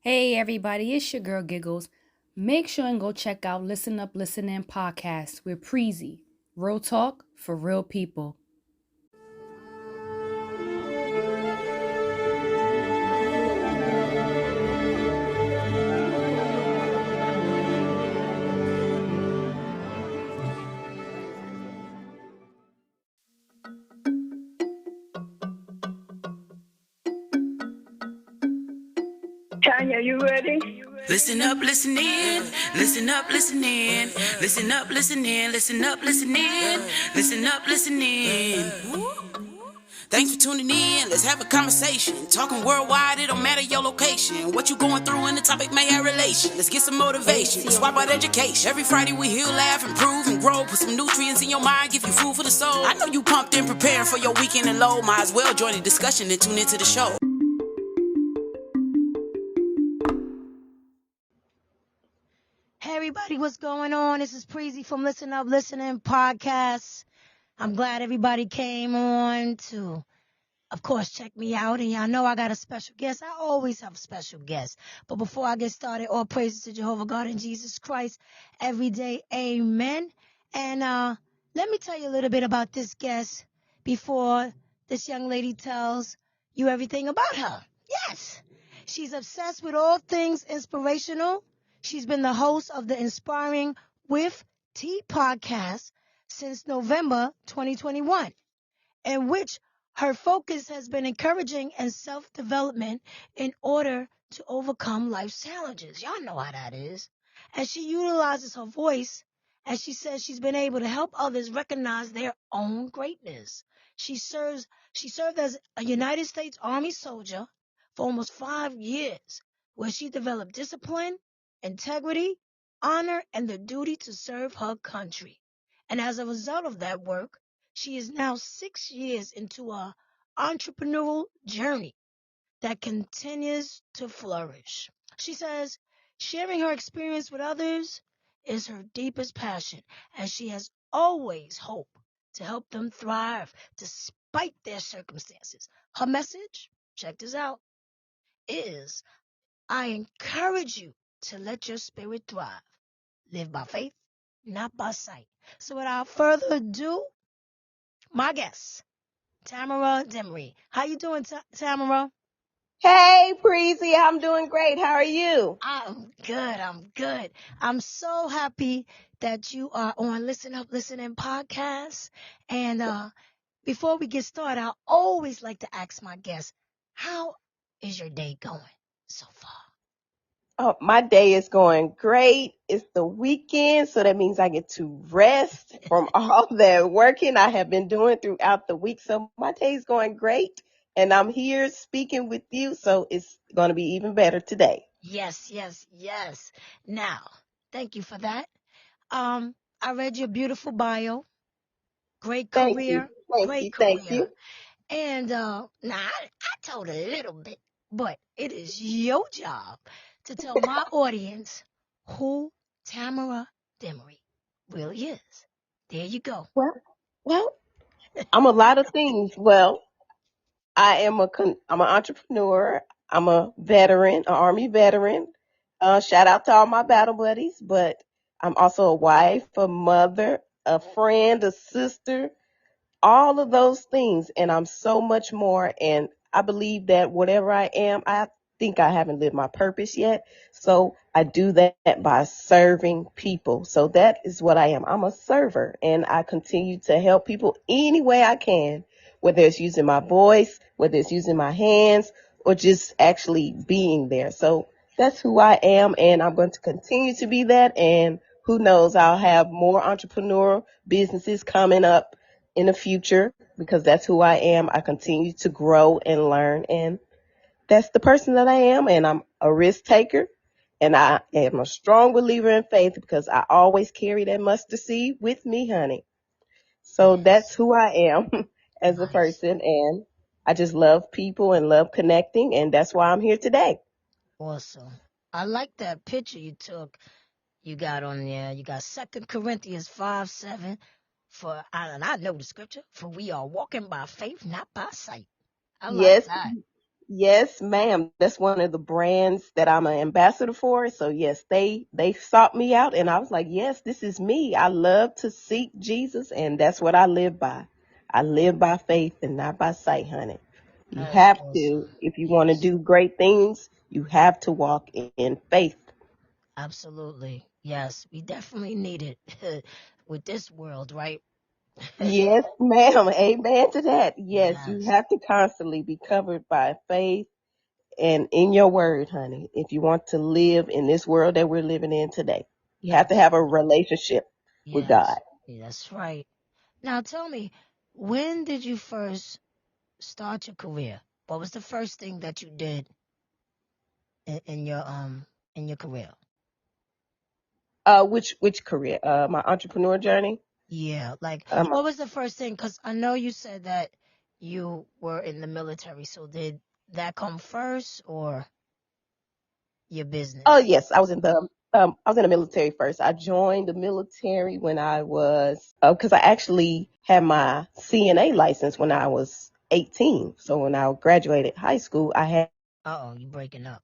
Hey everybody, it's your girl Giggles. Make sure and go check out Listen Up, Listen In podcast with Preezy. Real talk for real people. Tanya, you ready? Listen up, listen in. Listen up, listen in. Listen up, listen in. Listen up, listen in. Listen up, listen in. Thanks for tuning in. Let's have a conversation. Talking worldwide, it don't matter your location. What you going through and the topic may have relation. Let's get some motivation. Swap out education. Every Friday we heal, laugh, improve, and grow. Put some nutrients in your mind, give you food for the soul. I know you pumped and preparing for your weekend and low. Might as well join the discussion and tune into the show. Hey everybody, what's going on? This is Preezy from Listen Up, Listening Podcast. I'm glad everybody came on to, of course, check me out. And y'all know I got a special guest. I always have special guests. But before I get started, all praises to Jehovah God and Jesus Christ every day. Amen. And let me tell you a little bit about this guest before this young lady tells you everything about her. Yes, she's obsessed with all things inspirational. She's been the host of the Inspiring with T podcast since November 2021, in which her focus has been encouraging and self-development in order to overcome life's challenges. Y'all know how that is. And she utilizes her voice, and she says she's been able to help others recognize their own greatness. She served as a United States Army soldier for almost 5 years, where she developed discipline, integrity, honor, and the duty to serve her country. And as a result of that work, she is now 6 years into a entrepreneurial journey that continues to flourish. She says sharing her experience with others is her deepest passion, and she has always hoped to help them thrive despite their circumstances. Her message, check this out, is I encourage you to let your spirit thrive. Live by faith, not by sight. So without further ado, my guest, Tamara Demery. How you doing, Tamara? Hey, Preezy, I'm doing great. How are you? I'm good. I'm so happy that you are on Listen Up, Listening podcast. And before we get started, I always like to ask my guests, how is your day going so far? Oh, my day is going great. It's the weekend, so that means I get to rest from all that working I have been doing throughout the week. So my day is going great, and I'm here speaking with you, so it's going to be even better today. Yes. Now, thank you for that. I read your beautiful bio. Great Thank you. career. Thank Great you. Thank career. you. And now I told a little bit, but it is your job to tell my audience who Tamara Demery really is. There you go. Well, I'm a lot of things. Well, I'm an entrepreneur. I'm a veteran, an Army veteran. Shout out to all my battle buddies, but I'm also a wife, a mother, a friend, a sister, all of those things. And I'm so much more. And I believe that whatever I am, I think I haven't lived my purpose yet. So I do that by serving people. So that is what I am. I'm a server, and I continue to help people any way I can, whether it's using my voice, whether it's using my hands, or just actually being there. So that's who I am, and I'm going to continue to be that. And who knows, I'll have more entrepreneurial businesses coming up in the future, because that's who I am. I continue to grow and learn, and that's the person that I am. And I'm a risk taker, and I am a strong believer in faith, because I always carry that mustard seed with me, honey. So that's Yes. who I am as a Nice. person, and I just love people and love connecting, and that's why I'm here today. Awesome. I like that picture you took. You got on there. You got 2 Corinthians 5:7. And I know the scripture. For we are walking by faith, not by sight. I like Yes, that. Yes, ma'am. That's one of the brands that I'm an ambassador for. So yes, they sought me out and I was like, yes, this is me. I love to seek Jesus and that's what I live by. I live by faith and not by sight, honey. You That is have awesome. to, if you want to Yes, do great things, you have to walk in faith. absolutely. Yes, we definitely need it with this world, right? Yes, ma'am. Amen to that. Yes, you Yes, have to constantly be covered by faith and in your word, honey, if you want to live in this world that we're living in today. You have to have a absolutely. relationship with God. Yes, yeah, that's right. Now tell me, when did you first start your career? What was the first thing that you did in your career? Which career? My entrepreneur journey. Yeah, like Um, what was the first thing? Because I know you said that you were in the military. So did that come first or your oh business? yes, I was in the military first. I joined the military when I was because I actually had my CNA license when I was 18. So when I graduated high school, I had Uh-oh, you breaking up.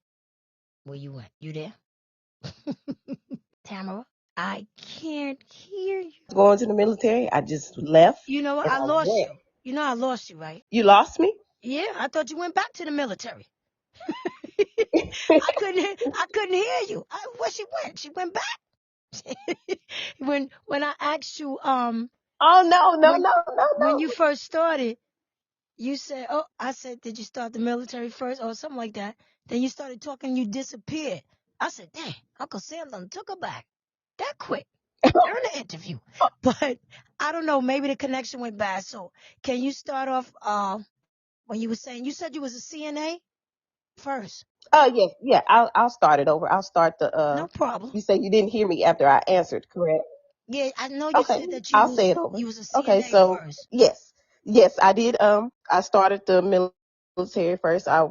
Where you went? You there? Tamara? I can't hear you. going to the military. I just left You know what? and I I lost went. you. You know I lost you, right? You lost me? Yeah, I thought you went back to the military. I couldn't hear you. Where she went? She went back. When I asked you Oh no, no, when no, no, when no. you first started, you said, "Oh," I said, "Did you start the military first or something like that?" Then you started talking, you disappeared. I said, "Dang, Uncle Sam done took her back that quick during the interview." But I don't know, maybe the connection went bad. So can you start off when you were saying you said you was a CNA first? Oh yes, yeah. I'll start it over. I'll start the. No problem. You say you didn't hear me after I answered, correct? Yeah, I know you Okay, said that you I'll say was it over. you was a Okay, CNA so first. yes, yes, I did. I started the military first. I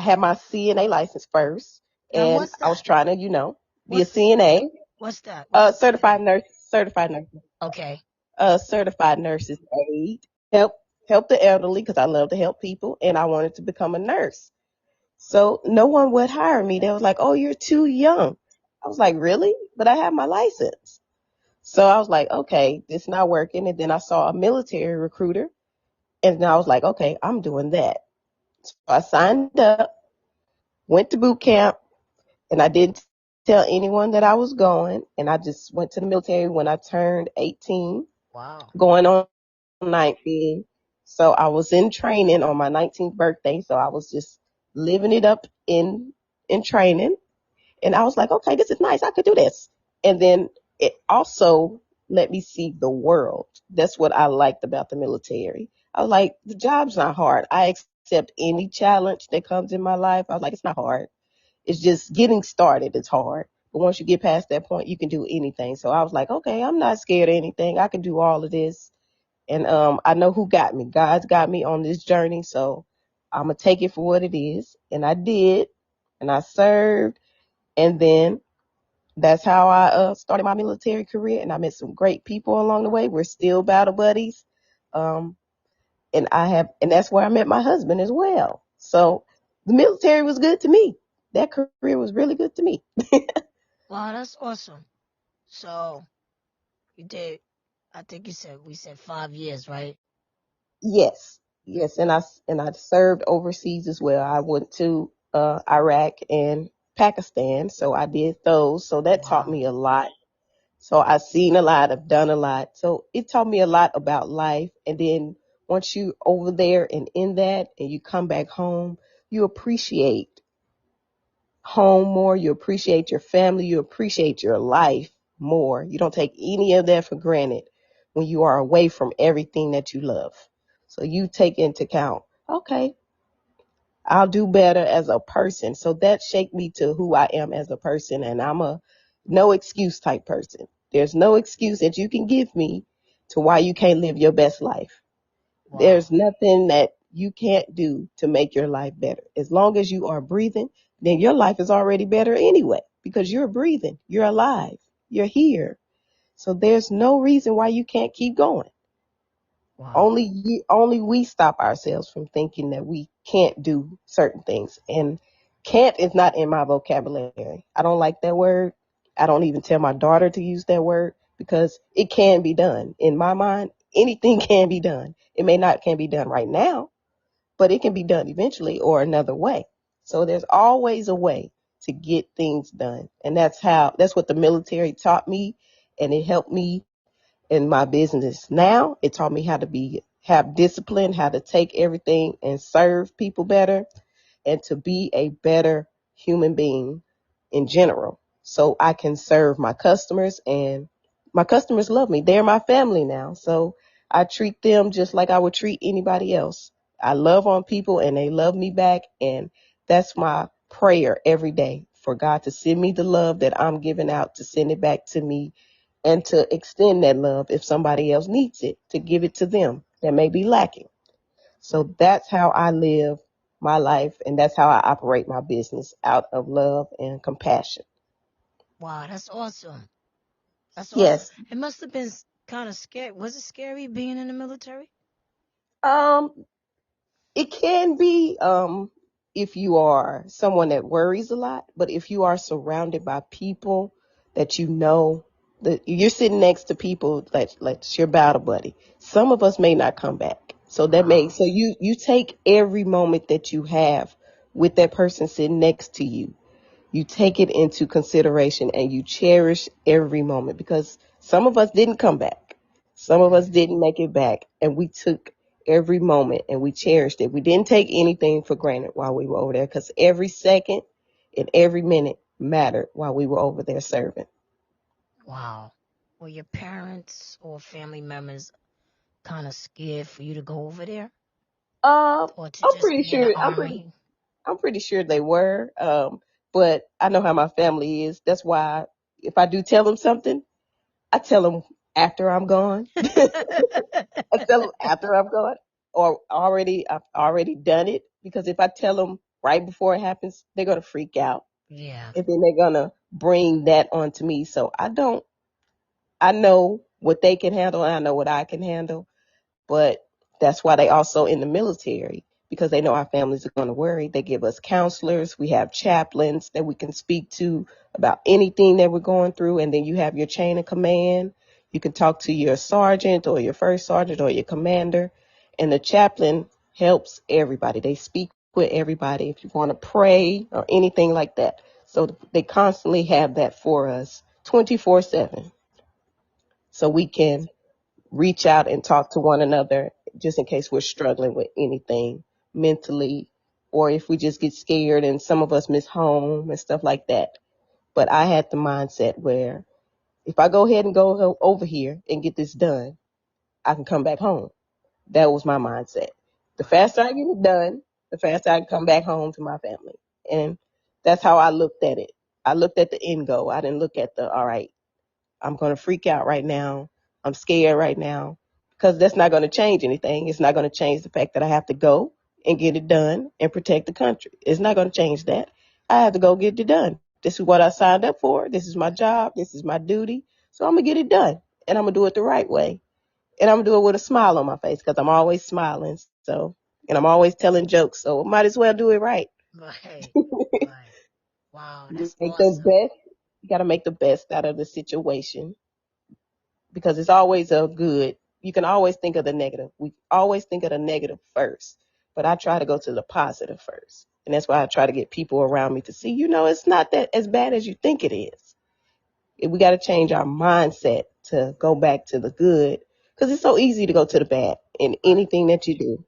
had my CNA license first, And and what's I was that? trying to, be a What's the CNA, what's that? What's a certified CNA? nurse, certified nurse, Okay. certified nurse's aide. Help the elderly because I love to help people, and I wanted to become a nurse. So no one would hire me. They was like, "Oh, you're too young." I was like, "Really?" But I have my license. So I was like, "Okay, this not working." And then I saw a military recruiter, and then I was like, "Okay, I'm doing that." So I signed up, went to boot camp, and I didn't tell anyone that I was going. And I just went to the military when I turned 18, Wow. going on 19. So I was in training on my 19th birthday. So I was just living it up in training. And I was like, okay, this is nice. I could do this. And then it also let me see the world. That's what I liked about the military. I was like, the job's not hard. I accept any challenge that comes in my life. I was like, it's not hard. It's just getting started. It's hard. But once you get past that point, you can do anything. So I was like, okay, I'm not scared of anything. I can do all of this. And I know who got me. God's got me on this journey. So I'm going to take it for what it is. And I did. And I served. And then that's how I started my military career, and I met some great people along the way. We're still battle buddies, um, and that's where I met my husband as well. So the military was good to me. That career was really good to me. Wow, that's awesome. So you did, I think we said 5 years, right? Yes, yes, and I served overseas as well. I went to Iraq and Pakistan, so I did those. So that taught Wow. me a lot. So I've seen a lot, I've done a lot. So it taught me a lot about life. And then once you over there and in that and you come back home, you appreciate home more. You appreciate your family. You appreciate your life more. You don't take any of that for granted when you are away from everything that you love. So you take into account, okay, I'll do better as a person. So that shaped me to who I am as a person. And I'm a no excuse type person. There's no excuse that you can give me to why you can't live your best life. Wow. There's nothing that you can't do to make your life better. As long as you are breathing, then your life is already better anyway because you're breathing, you're alive, you're here. So there's no reason why you can't keep going. Wow. Only we stop ourselves from thinking that we can't do certain things. And can't is not in my vocabulary. I don't like that word. I don't even tell my daughter to use that word because it can be done. In my mind, anything can be done. It may not can be done right now, but it can be done eventually or another way. So there's always a way to get things done. And that's what the military taught me. And it helped me in my business now. It taught me how to have discipline, how to take everything and serve people better, and to be a better human being in general. So I can serve my customers, and my customers love me. They're my family now. So I treat them just like I would treat anybody else. I love on people and they love me back. And that's my prayer every day, for God to send me the love that I'm giving out, to send it back to me, and to extend that love if somebody else needs it, to give it to them that may be lacking. So that's how I live my life, and that's how I operate my business, out of love and compassion. Wow, that's awesome. That's awesome. Yes. It must have been kind of scary. Was it scary being in the military? Um, it can be if you are someone that worries a lot, but if you are surrounded by people that you know, that you're sitting next to people like your battle buddy. Some of us may not come back. So Wow. you take every moment that you have with that person sitting next to you. You take it into consideration and you cherish every moment, because some of us didn't come back. Some of us didn't make it back, and we took every moment and we cherished it. We didn't take anything for granted while we were over there, because every second and every minute mattered while we were over there serving. Wow. Were your parents or family members kind of scared for you to go over there Um, or to I'm just pretty be in the sure. army? I'm pretty sure they were. But I know how my family is. That's why if I do tell them something, I tell them after I'm gone. I tell them after I'm gone, or I've already done it, because if I tell them right before it happens, they're gonna freak out, Yeah, and then they're gonna bring that onto me. So I know what they can handle, and I know what I can handle. But that's why they also in the military, because they know our families are going to worry. They give us counselors. We have chaplains that we can speak to about anything that we're going through. And then you have your chain of command. You can talk to your sergeant or your first sergeant or your commander. And the chaplain helps everybody. They speak with everybody if you want to pray or anything like that. So they constantly have that for us 24/7. So we can reach out and talk to one another, just in case we're struggling with anything mentally, or if we just get scared, and some of us miss home and stuff like that. But I had the mindset where if I go ahead and go over here and get this done, I can come back home. That was my mindset. The faster I get it done, the faster I can come back home to my family. And that's how I looked at it. I looked at the end goal. I didn't look at all right, I'm going to freak out right now. I'm scared right now, because that's not going to change anything. It's not going to change the fact that I have to go and get it done and protect the country. It's not going to change that. I have to go get it done. This is what I signed up for. This is my job. This is my duty. So I'm going to get it done, and I'm going to do it the right way. And I'm going to do it with a smile on my face, because I'm always smiling. And I'm always telling jokes. So I might as well do it right. right, right. Wow, that's Make the awesome. best. You got to make the best out of the situation, because it's always a good. You can always think of the negative. We always think of the negative first, but I try to go to the positive first. And that's why I try to get people around me to see, it's not that as bad as you think it is. We got to change our mindset to go back to the good, because it's so easy to go to the bad in anything that you do.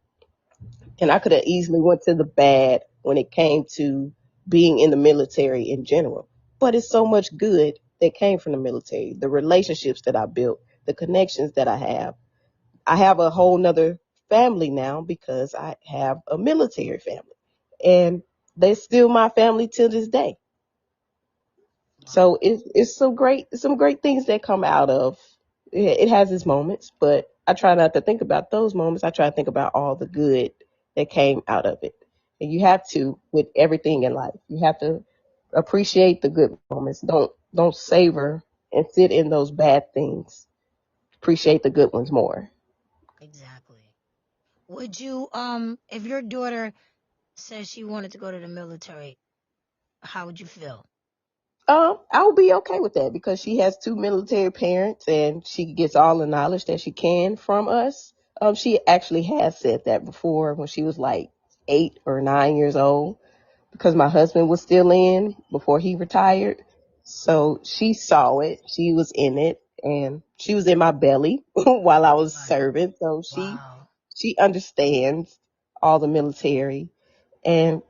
And I could have easily went to the bad when it came to being in the military in general. But it's so much good that came from the military, the relationships that I built, the connections that I have. I have a whole nother family now because I have a military family. And they're still my family to this day. Wow, So it's some great things that come out of it. It has its moments, but I try not to think about those moments. I try to think about all the good that came out of it. And you have to, with everything in life, you have to appreciate the good moments. Don't savor and sit in those bad things. Appreciate the good ones more. exactly. Would you, if your daughter says she wanted to go to the military, how would you feel? I would be okay with that because she has two military parents and she gets all the knowledge that she can from us. She actually has said that before when she was like 8 or 9 years old because my husband was still in before he retired. So she saw it. She was in it and she was in my belly while I was Right. serving. So Wow. she understands all the military and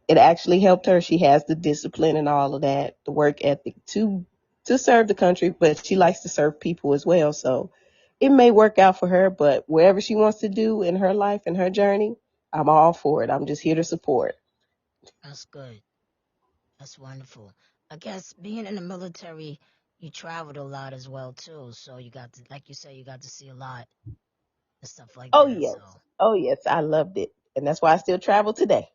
it actually helped her. She has the discipline and all of that, the work ethic to serve the country, but she likes to serve people as well. So it may work out for her, but wherever she wants to do in her life and her journey, I'm all for it. I'm just here to support. That's good. That's wonderful. I guess being in the military, you traveled a lot as well too. So you got to, like you say, you got to see a lot and stuff like Oh that. yes. So Oh yes. I loved it. And that's why I still travel today.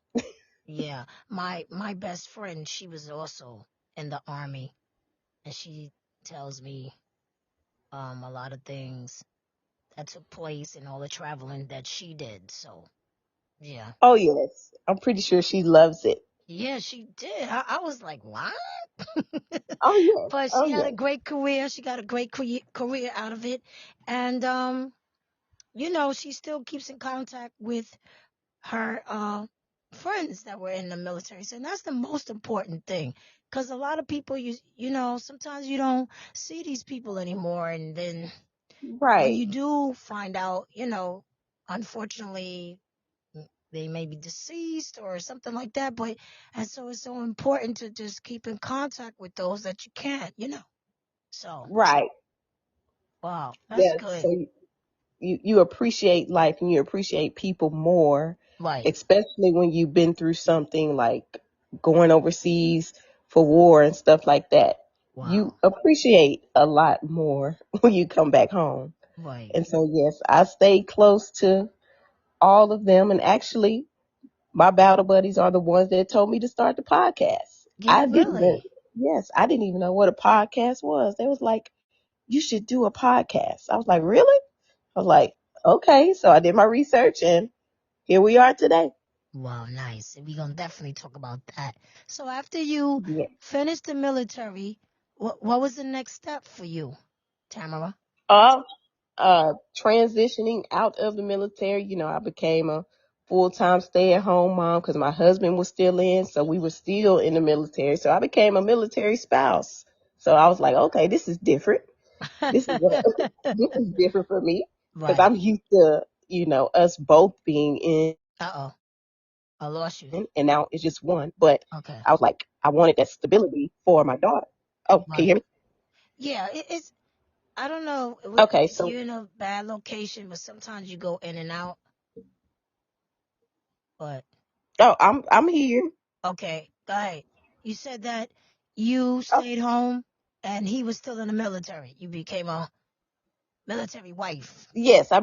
yeah, my best friend, she was also in the army, and she tells me a lot of things that took place and all the traveling that she did. So yeah, Oh yes. I'm pretty sure she loves it. yeah, she did. I was like, what? Oh yes. But Oh she had a yes. great career. She got a great career out of it, and she still keeps in contact with her friends that were in the military. So that's the most important thing, because a lot of people, sometimes you don't see these people anymore, and then when Right. you do find out, unfortunately, they may be deceased or something like that. But and so it's so important to just keep in contact with those that you can. So Right. wow, that's Yes. good. So you appreciate life and you appreciate people more, Right. especially when you've been through something like going overseas for war and stuff like that. You Wow. appreciate a lot more when you come back home. Right. And so, yes, I stayed close to all of them. And actually, my battle buddies are the ones that told me to start the podcast. Yeah, really. I didn't even know what a podcast was. They was like, you should do a podcast. I was like, really? I was like, okay. So I did my research and here we are today. Wow, nice. We're gonna definitely talk about that. So after you Yeah. finished the military, what was the next step for you, Tamara? Uh, Transitioning out of the military, I became a full-time stay-at-home mom because my husband was still in. So we were still in the military. So I became a military spouse. So I was like, okay, this is different. This is what, this is different for me because Right. I'm used to, us both being in Uh-oh. I lost you. and now it's just one. But Okay. I was like, I wanted that stability for my daughter. Oh, can you Right. hear me? Yeah, it's I don't know Okay, if so you're in a bad location, but sometimes you go in and out. But I'm here. okay, go ahead. You said that you Oh, stayed home and he was still in the military. You became a military wife. yes, I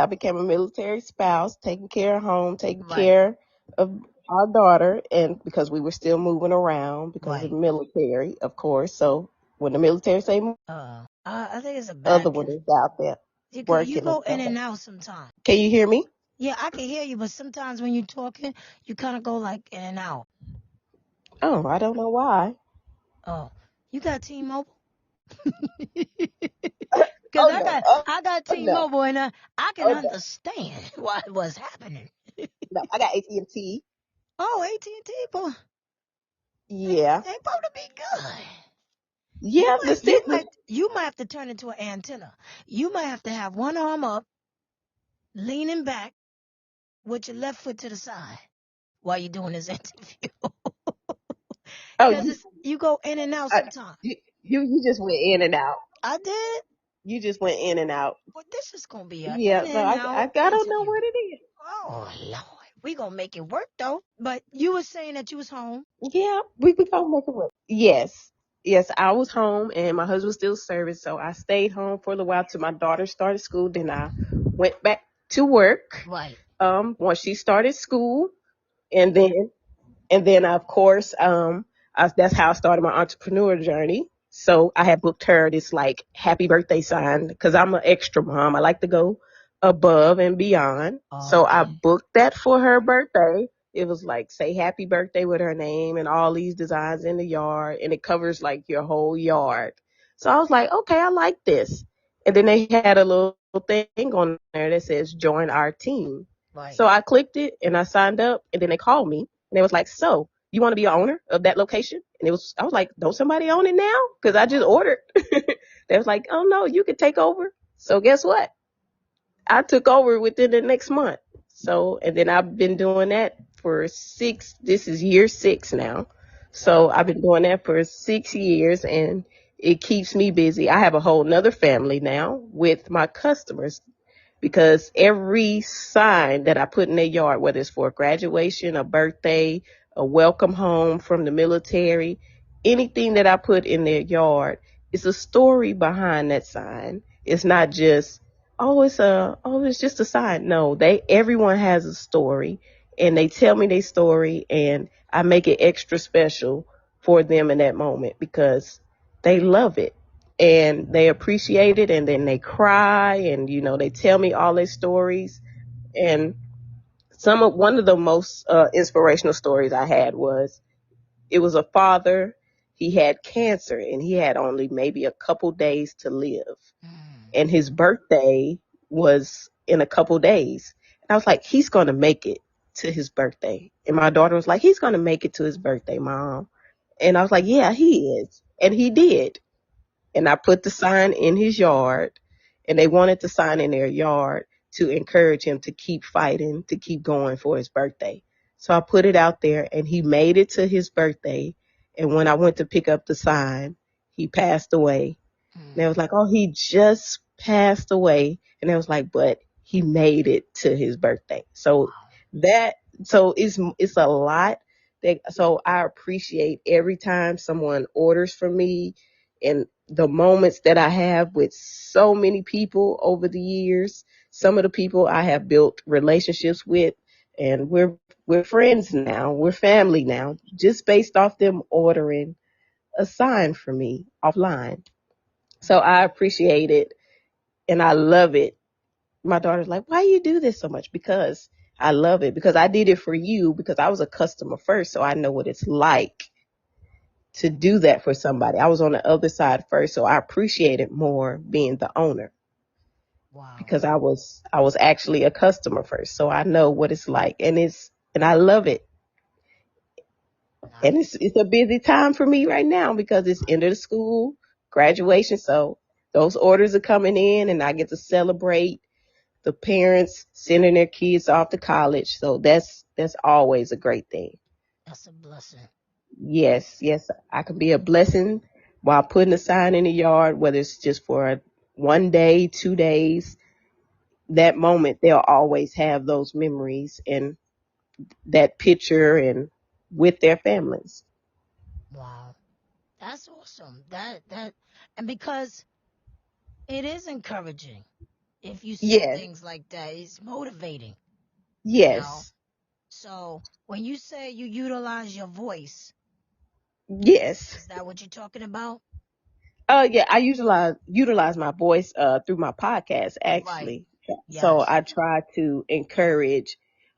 became a military spouse, taking care of home, taking Right. care of our daughter, and because we were still moving around because of the Right. military, of course. So when the military say move, I think it's a other bad one is out there you working and go in stuff. and out sometimes. Can you hear me? Yeah, I can hear you, but sometimes when you're talking, you kind of go like in and out. Oh, I don't know why. Oh, you got T-Mobile? Because Oh no, oh I got no, T-Mobile, and I can oh no, understand what was happening. no. I got AT&T. Oh, AT&T, boy, Yeah, they supposed to be good. yeah. The signal. You might have to turn into an antenna. You might have to have one arm up, leaning back, with your left foot to the side while you're doing this interview. Oh, Because you go in and out I, sometimes. you just went in and out. I did. You just went in and out. Well, this is going to be an Yeah, in no, and out I don't know interview. what it is. Oh, Lord. We going to make it work, though. But you were saying that you was home. Yeah, we gonna make it work. Yes, yes, I was home and my husband was still serving, so I stayed home for a little while till my daughter started school. Then I went back to work. Right. Once she started school, and then of course, that's how I started my entrepreneur journey. So I had booked her this like happy birthday sign because I'm an extra mom. I like to go above and beyond. So I Okay. booked that for her birthday. It was like say happy birthday with her name and all these designs in the yard, and it covers like your whole yard. So I was like, okay, I like this. And then they had a little thing on there that says join our team. Right. So I clicked it and I signed up, and then they called me and they was like, so you want to be an owner of that location? And I was like, don't somebody own it now? Cause I just ordered. They was like, oh no, you could take over. So guess what? I took over within the next month. So, and then I've been doing that for this is year 6 now. So I've been doing that for 6 years, and it keeps me busy. I have a whole nother family now with my customers, because every sign that I put in their yard, whether it's for a graduation, a birthday, a welcome home from the military, anything that I put in their yard, it's a story behind that sign. It's not just, it's just a sign. No, everyone has a story, and they tell me their story, and I make it extra special for them in that moment because they love it and they appreciate it, and then they cry, and they tell me all their stories. And one of the most inspirational stories I had was, it was a father. He had cancer and he had only maybe a couple days to live, and his birthday was in a couple days. And I was like, he's going to make it to his birthday. And my daughter was like, he's going to make it to his birthday, Mom. And I was like, yeah, he is. And he did. And I put the sign in his yard, and they wanted the sign in their yard to encourage him to keep fighting, to keep going for his birthday. So I put it out there, and he made it to his birthday. And when I went to pick up the sign, he passed away. And they was like, oh, he just passed away. And I was like, but he made it to his birthday. So it's a lot. So I appreciate every time someone orders from me, and the moments that I have with so many people over the years. Some of the people I have built relationships with, and we're friends now. We're family now, just based off them ordering a sign for me offline. So I appreciate it and I love it. My daughter's like, why you do this so much? Because I love it, because I did it for you, because I was a customer first. So I know what it's like to do that for somebody. I was on the other side first. So I appreciate it more being the owner. Wow. Because I was actually a customer first. So I know what it's like, and I love it. And it's a busy time for me right now because it's end of the school, graduation. So those orders are coming in, and I get to celebrate the parents sending their kids off to college. So that's always a great thing. That's a blessing. Yes, I can be a blessing while putting a sign in the yard, whether it's just for 1 day, 2 days. That moment, they'll always have those memories and that picture and with their families. Wow. That's awesome. And because it is encouraging if you see Yes, things like that, it's motivating, you know. yes, So when you say you utilize your voice, yes. is that what you're talking about? Yeah, I utilize my voice through my podcast Right. actually. So Yes. I try to encourage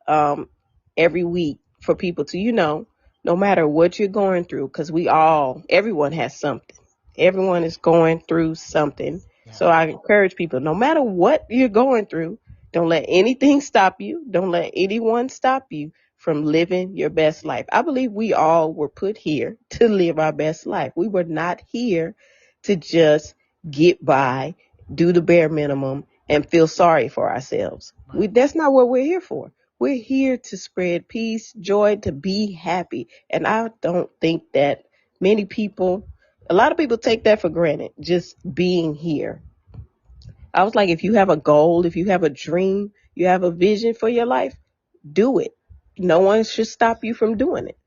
um every week for people to, no matter what you're going through, because everyone has something. Everyone is going through something. Yeah. So I encourage people, no matter what you're going through, don't let anything stop you. Don't let anyone stop you from living your best life. I believe we all were put here to live our best life. We were not here to just get by, do the bare minimum, and feel sorry for ourselves. That's not what we're here for. We're here to spread peace, joy, to be happy. And I don't think that a lot of people take that for granted, just being here. I was like, if you have a goal, if you have a dream, you have a vision for your life, do it. No one should stop you from doing it.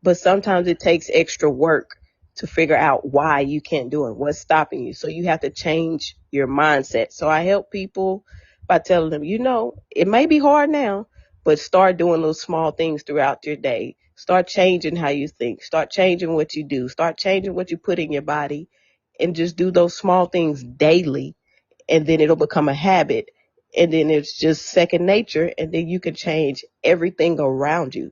But sometimes it takes extra work to figure out why you can't do it, what's stopping you. So you have to change your mindset. So I help people by telling them, it may be hard now, but start doing those small things throughout your day. Start changing how you think. Start changing what you do. Start changing what you put in your body, and just do those small things daily. And then it'll become a habit. and then it's just second nature, and then you can change everything around you,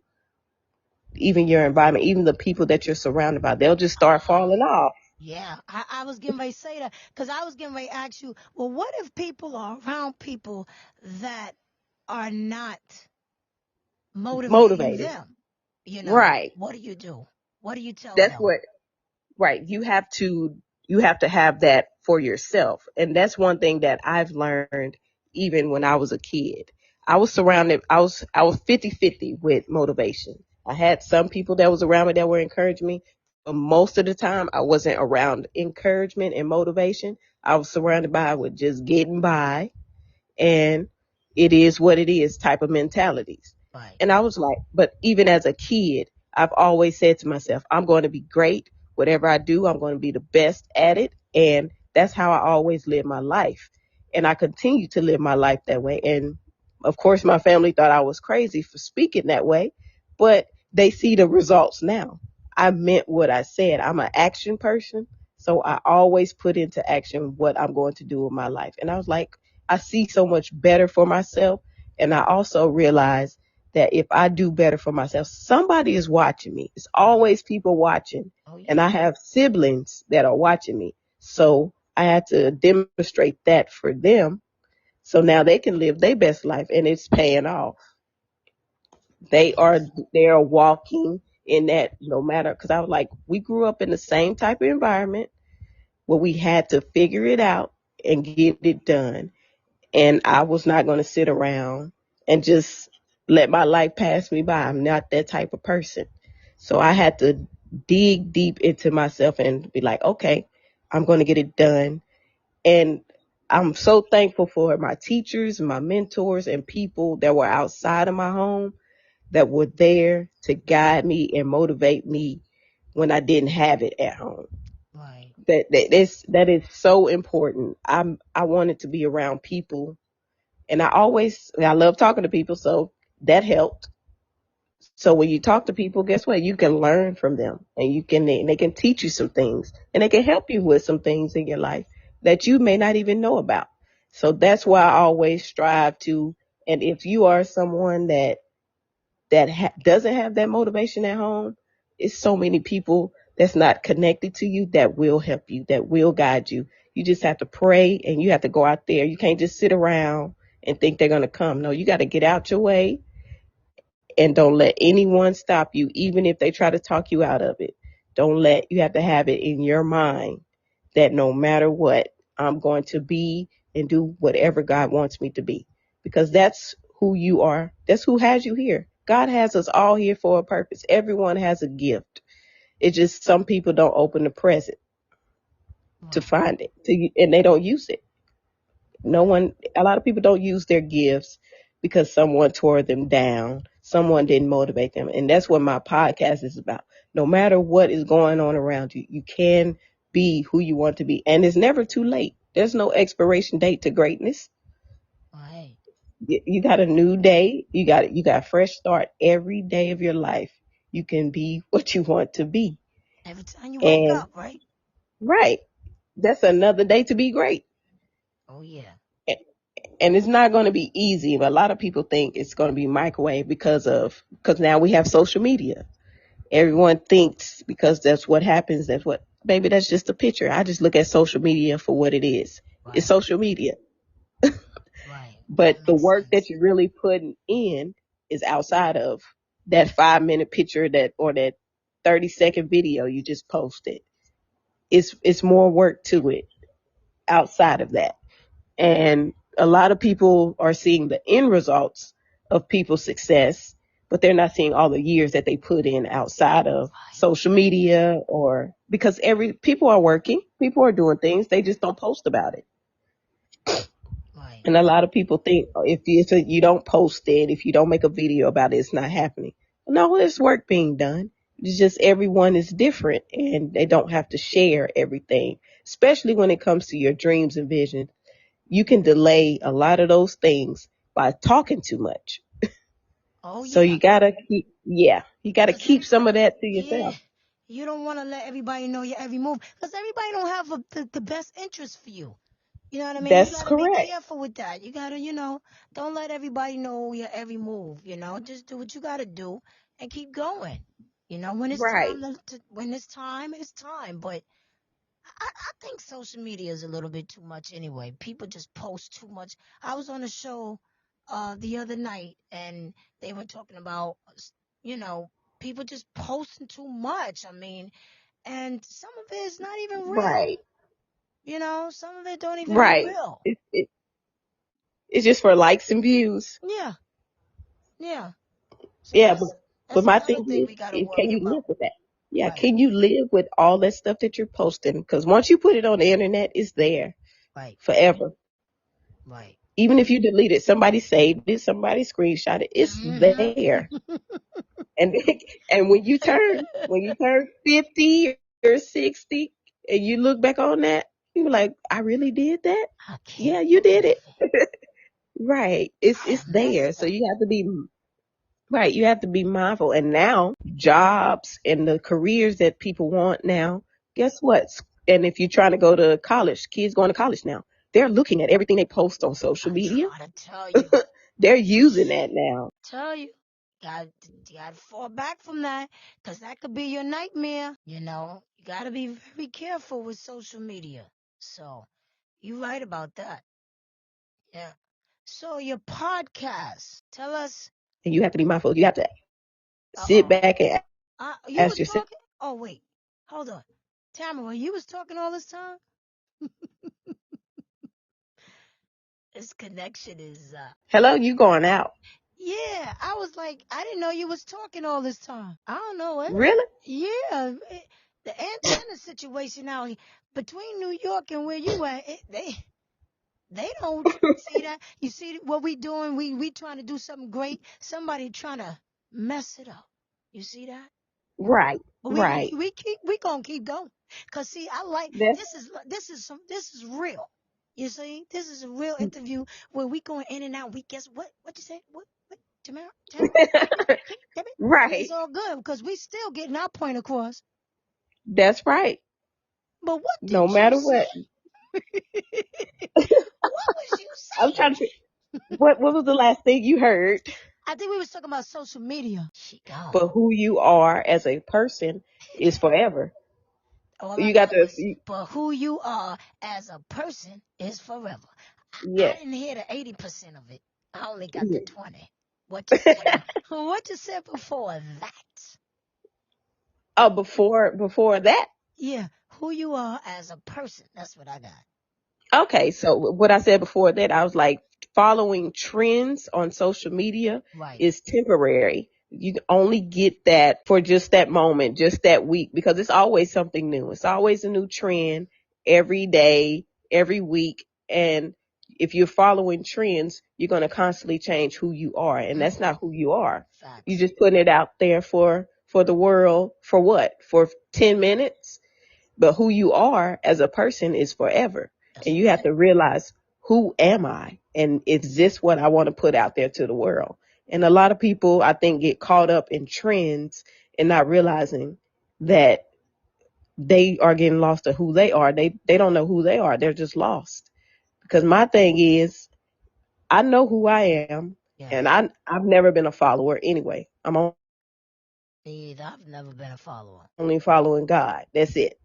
even your environment, even the people that you're surrounded by. They'll just start falling off. Yeah, I was getting ready to say that because I was getting ready to ask you, well, what if people are around people that are not motivating Motivated. them? Right. What do you do? What do you tell That's them? what, right. You have to have that for yourself. And that's one thing that I've learned even when I was a kid. I was 50-50 with motivation. I had some people that was around me that were encouraging me, but most of the time I wasn't around encouragement and motivation. I was surrounded by with just getting by, and it is what it is type of mentalities. Right. And I was like, but even as a kid, I've always said to myself, I'm going to be great. Whatever I do, I'm going to be the best at it. And that's how I always live my life. And I continue to live my life that way. And of course, my family thought I was crazy for speaking that way, but they see the results now. I meant what I said. I'm an action person. So I always put into action what I'm going to do in my life. And I was like, I see so much better for myself. And I also realize that if I do better for myself, somebody is watching me. It's always people watching. Oh, yeah. And I have siblings that are watching me. So I had to demonstrate that for them. So now they can live their best life, and it's paying off. They are Yes. they are walking in that, no matter, because I was like, we grew up in the same type of environment where we had to figure it out and get it done. And I was not going to sit around and just let my life pass me by. I'm not that type of person. So I had to dig deep into myself and be like, okay, I'm going to get it done. And I'm so thankful for my teachers, my mentors, and people that were outside of my home that were there to guide me and motivate me when I didn't have it at home. Right. That is so important. I wanted to be around people, and I love talking to people, so that helped. So when you talk to people, guess what? You can learn from them, and they can teach you some things, and they can help you with some things in your life that you may not even know about. So that's why I always strive to. And if you are someone that doesn't have that motivation at home, it's so many people that's not connected to you that will help you, that will guide you. You just have to pray, and you have to go out there. You can't just sit around and think they're going to come. No, you got to get out your way, and don't let anyone stop you, even if they try to talk you out of it. You have to have it in your mind that no matter what, I'm going to be and do whatever God wants me to be, because that's who you are. That's who has you here. God has us all here for a purpose. Everyone has a gift. It's just some people don't open the present to Right. find it, and they don't use it. Right. A lot of people don't use their gifts because someone tore them down. Someone didn't motivate them. And that's what my podcast is about. No matter what is going on around you, you can be who you want to be. And it's never too late. There's no expiration date to greatness. Right. You got a new day. You got a fresh start every day of your life. You can be what you want to be. Every time you wake And up, right? right, that's another day to be great. Oh, yeah. And it's not going to be easy, but a lot of people think it's going to be microwave because now we have social media. Everyone thinks because that's what happens, maybe that's just a picture. I just look at social media for what it is. It's Right. social media. Right. That But the makes work that sense. you're really putting in is outside of that 5 minute picture that 30-second video you just posted. It's more work to it outside of that. And a lot of people are seeing the end results of people's success, but they're not seeing all the years that they put in outside of Right. social media, or because people are working, people are doing things, they just don't post about it. Right. And a lot of people think, oh, you don't post it, if you don't make a video about it, it's not happening. No, there's work being done. It's just everyone is different, and they don't have to share everything, especially when it comes to your dreams and visions. You can delay a lot of those things by talking too much. Oh, So yeah. you got to Because keep some of that to yeah, yourself. you don't want to let everybody know your every move because everybody don't have the best interest for you. You know what I mean? You That's gotta be correct. careful with that. You gotta, don't let everybody know your every move. Just do what you gotta do and keep going. When it's Right. time when it's time, it's time. But I think social media is a little bit too much anyway. People just post too much. I was on a show the other night and they were talking about you know people just posting too much. I mean, and some of it is not even real. Right. Some of it don't even be Right. real. It's just for likes and views. Yeah, yeah. So Yeah, but that's my another thing thing we gotta is can worry you about. live with that? Yeah, Right, can you live with all that stuff that you're posting? Because once you put it on the internet, it's there right, forever. right. Even if you delete it, somebody saved it, somebody screenshot it, it's Hmm. there. And and when you turn 50 or 60 and you look back on that, you're like, I really did that? I Yeah, can't you did believe it. it. Right. It's I there. messed So up. you have to be right, you have to be mindful. And now jobs and the careers that people want now, guess what? And if you're trying to go to college, kids going to college now, they're looking at everything they post on social I media. try to tell you. They're using that now. Tell you. You gotta fall back from that, 'cause that could be your nightmare. You gotta be very careful with social media. So, you're right about that. Yeah. So, your podcast, tell us. And you have to be mindful. You have to sit Uh-oh. back and You ask was yourself. talking? Oh, wait. Hold on. Tamara, you was talking all this time? This connection is, Hello, you going out. yeah, I was like, I didn't know you was talking all this time. I don't know it. Really? Yeah, the antenna situation out here between New York and where you at, they don't see that. You see what we doing? We trying to do something great. Somebody trying to mess it up. You see that? Right. But Right. we gonna keep going. 'Cause see, I like That's this is real. You see, this is a real interview where we going in and out. We guess what you say? What Tamara? right. It's all good because we still getting our point across. That's right. But what No did you matter what. say? What was you I'm saying? trying to. What was the last thing you heard? I think we was talking about social media. She gone. But who you are as a person is forever. All I You got got to. was, but who you are as a person is forever. I Yes. didn't hear the 80% of it. I only got the 20. What you said? What you said before that? Oh, before that. Yeah, who you are as a person. That's what I got. Okay, so what I said before that, I was like, following trends on social media Right. is temporary. You only get that for just that moment, just that week, because it's always something new. It's always a new trend every day, every week. And if you're following trends, you're going to constantly change who you are. And that's not who you are. You're Facts. just putting it out there for the world for what? For 10 minutes? But who you are as a person is forever. That's And you have right. to realize, who am I? And is this what I want to put out there to the world? And a lot of people, I think, get caught up in trends and not realizing that they are getting lost to who they are. They don't know who they are. They're just lost. Because my thing is, I know who I am, and Yes. I've never been a follower anyway. I'm Me either. I've never been a follower. only following God. That's it.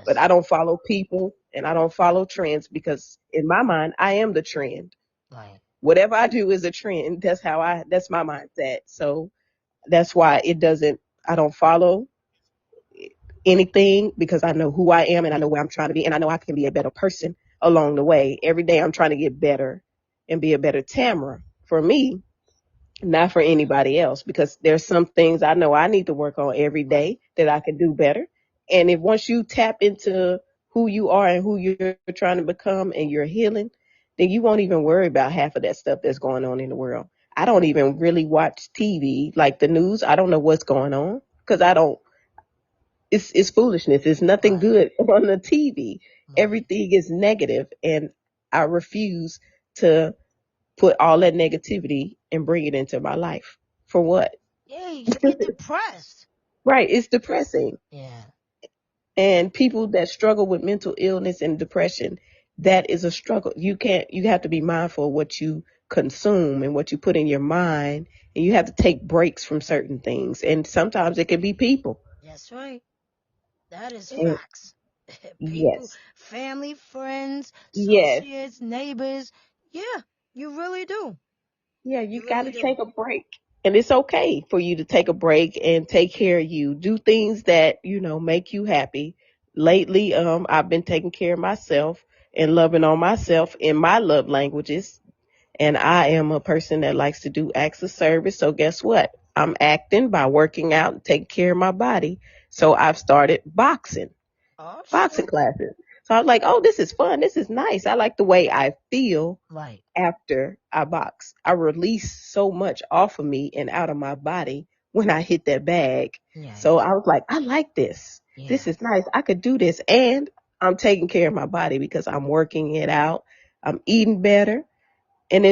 But Yes. I don't follow people and I don't follow trends because in my mind, I am the trend. Right. Whatever I do is a trend. That's my mindset. So that's why I don't follow anything because I know who I am and I know where I'm trying to be and I know I can be a better person along the way. Every day I'm trying to get better and be a better Tamara for me, not for anybody else, because there's some things I know I need to work on every Right. day that I can do better. And if once you tap into who you are and who you're trying to become and you're healing, then you won't even worry about half of that stuff that's going on in the world. I don't even really watch TV, like the news. I don't know what's going on because I don't. It's foolishness. It's nothing Right. good on the TV. Right. Everything is negative, and I refuse to put all that negativity and bring it into my life. For what? Yeah, you get depressed. Right. It's depressing. Yeah. And people that struggle with mental illness and depression, that is a struggle. You have to be mindful of what you consume and what you put in your mind, and you have to take breaks from certain things. And sometimes it can be people. That's right. That is And facts. People, yes, family, friends, yes, associates, neighbors. Yeah, you really do. yeah, you You got really to do. take a break. And it's okay for you to take a break and take care of you. Do things that, make you happy. Lately, I've been taking care of myself and loving on myself in my love languages. And I am a person that likes to do acts of service. So guess what? I'm acting by working out and taking care of my body. So I've started Oh, boxing shoot. classes. So I was like, oh, this is fun. This is nice. I like the way I feel Right. after I box. I release so much off of me and out of my body when I hit that bag. Yeah. So I was like, I like this. Yeah. This is nice. I could do this. And I'm taking care of my body because I'm working it out. I'm eating better. And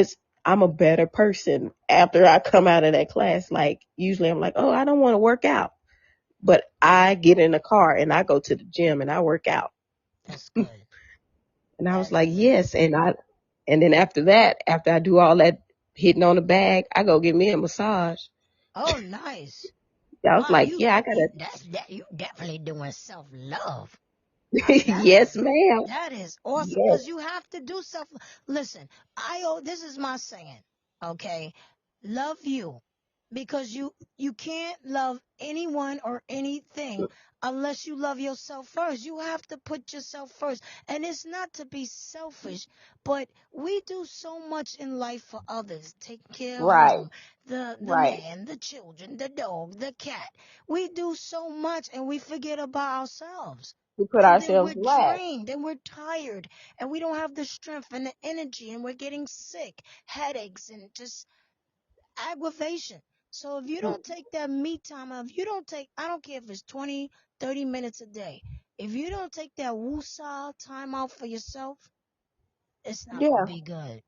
I'm a better person after I come out of that class. Like usually I'm like, oh, I don't want to work out. But I get in the car and I go to the gym and I work out. That's good. And I was That like, is a yes. And then after that, after I do all that hitting on the bag, I go get me a massage. Oh, nice. I was Wow, like, yeah, I gotta, you definitely doing self-love. yes, ma'am. That is awesome Yes, because you have to do self. Listen, this is my saying, okay? Love you because you can't love anyone or anything unless you love yourself first. You have to put yourself first. And it's not to be selfish, but we do so much in life for others. Take care of right, home, the right. man, the children, the dog, the cat. We do so much and we forget about ourselves. We put And then we're ourselves last. drained and we're tired and we don't have the strength and the energy and we're getting sick, headaches and just aggravation. So if you don't take that me time, if you don't take, I don't care if it's 20, 30 minutes a day, if you don't take that woosah time out for yourself, it's not going to Yeah, be good.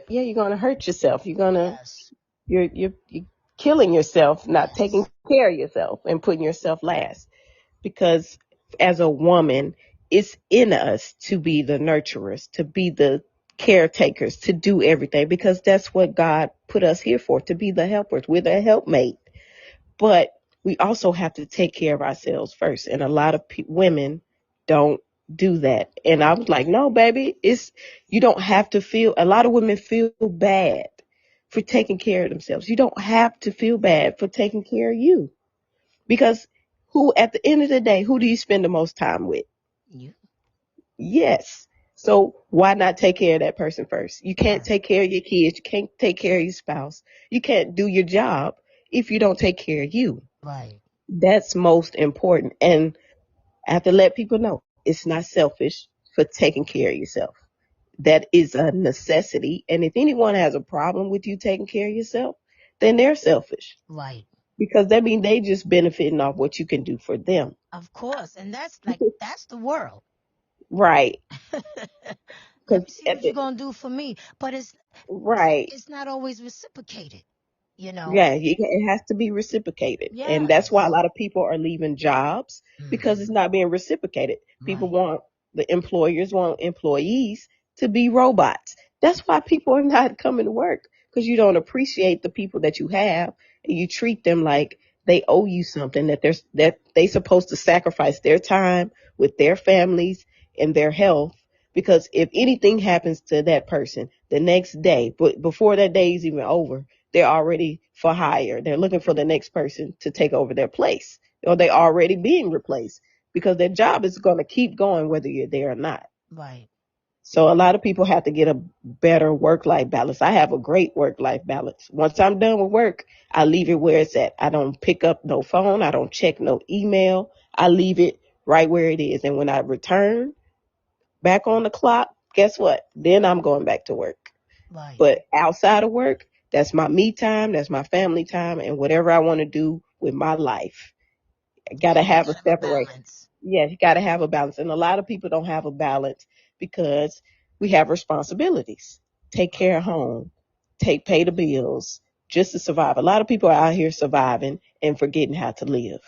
you're gonna hurt yourself. Yes, You're killing yourself, not taking yes, care of yourself and putting yourself last. Because as a woman, it's in us to be the nurturers, to be the caretakers, to do everything because that's what God put us here for, to be the helpers. We're the helpmate. But we also have to take care of ourselves first. And a lot of women don't do that. And I was like, no, baby, you don't have to feel, a lot of women feel bad for taking care of themselves. You don't have to feel bad for taking care of you because at the end of the day, who do you spend the most time with? you, Yes. So why not take care of that person first? You can't right, take care of your kids. You can't take care of your spouse. You can't do your job if you don't take care of you. right, That's most important. And I have to let people know it's not selfish for taking care of yourself. That is a necessity. And if anyone has a problem with you taking care of yourself, then they're selfish right. because that means they just benefiting off what you can do for them. Of course. And that's the world. Right. Let Because me see what you're going to do for me. But right. it's not always reciprocated, you know? Yeah, it has to be reciprocated. And that's why a Yes. lot of people are leaving jobs because it's Hmm. not being reciprocated. Right. The employers want employees to be robots. That's why people are not coming to work because you don't appreciate the people that you have and you treat them like they owe you something that they supposed to sacrifice their time with their families and their health because if anything happens to that person the next day, but before that day is even over, they're already for hire. They're looking for the next person to take over their place, or they're already being replaced because their job is going to keep going whether you're there or not. Right. So a lot of people have to get a better work-life balance. I have a great work-life balance. Once I'm done with work, I leave it where it's at. I don't pick up no phone. I don't check no email. I leave it right where it is. And when I return back on the clock, guess what? Then I'm going back to work. Right. But outside of work, that's my me time, that's my family time, and whatever I want to do with my life. I Yeah, gotta you have a gotta have a separate. balance. Yeah, you gotta have a balance. And a lot of people don't have a balance because we have responsibilities. Take Right. care of home, pay the bills, just to survive. A lot of people are out here surviving and forgetting how to live.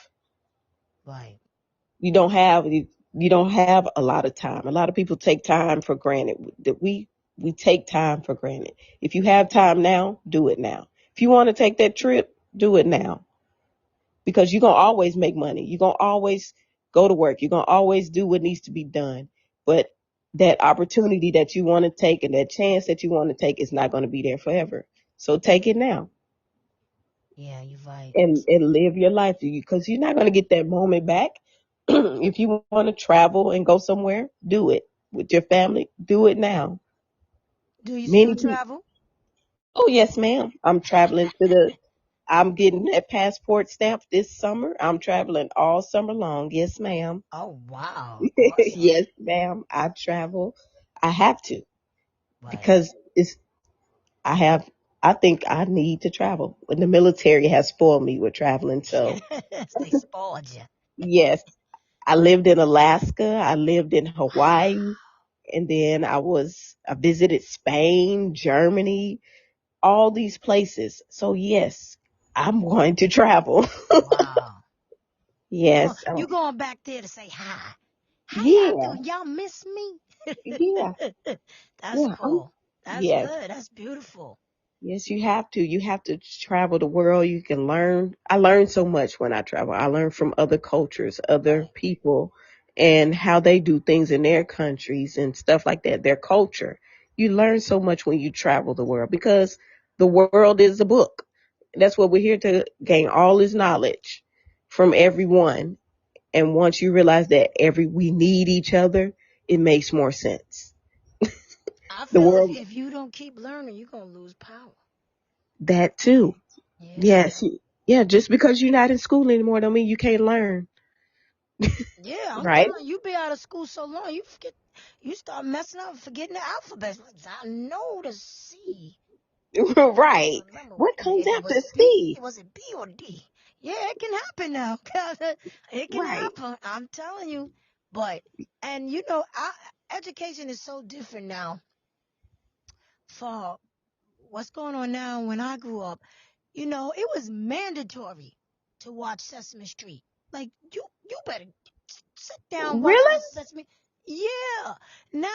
Right. You don't have you don't have a lot of time. A lot of people take time for granted. That we take time for granted. If you have time now, do it now. If you want to take that trip, do it now. Because you're going to always make money. You're going to always go to work. You're going to always do what needs to be done. But that opportunity that you want to take and that chance that you want to take is not going to be there forever. So take it now Yeah, you're right. and live your life, because you're not going to get that moment back. If you want to travel and go somewhere, do it with your family. Do it now. Do you still Many people. travel? Oh yes, ma'am. I'm getting that passport stamp this summer. I'm traveling all summer long. Yes, ma'am. Oh, wow. Awesome. Yes, ma'am. I travel. I have to, Right. because I have, I think I need to travel. And the military has spoiled me with traveling. So Yes, they spoiled you. yes, I lived in Alaska. I lived in Wow. Hawaii. And then I visited Spain, Germany, all these places. So yes, I'm going to travel. Wow. Yes. You going back there to say hi. How y'all Yeah. doing? Y'all miss Yeah. me? That's Yeah. cool. That's Yes. good. That's beautiful. Yes, you have to. You have to travel the world. You can learn. I learn so much when I travel. I learn from other cultures, other Right. people, and how they do things in their countries and stuff like that, their culture. You learn so much when you travel the world, because the world is a book. That's what we're here to gain all this knowledge from everyone. And once you realize that we need each other, it makes more sense. I The feel world, if you don't keep learning, you're going to lose power. that too. Yeah. Yes. Yeah, just because you're not in school anymore don't mean you can't learn, Yeah, I'm right? telling you, you be out of school so long, you forget, you start messing up, forgetting the alphabet. Like, I know the C. I Right. can't remember What comes if it after was B. C? Was it B or D? Yeah, it can happen now. It can Right. happen. I'm telling you. But and education is so different now for what's going on now. When I grew up, it was mandatory to watch Sesame Street. Like you better sit down watch Really? this Sesame. Yeah. Now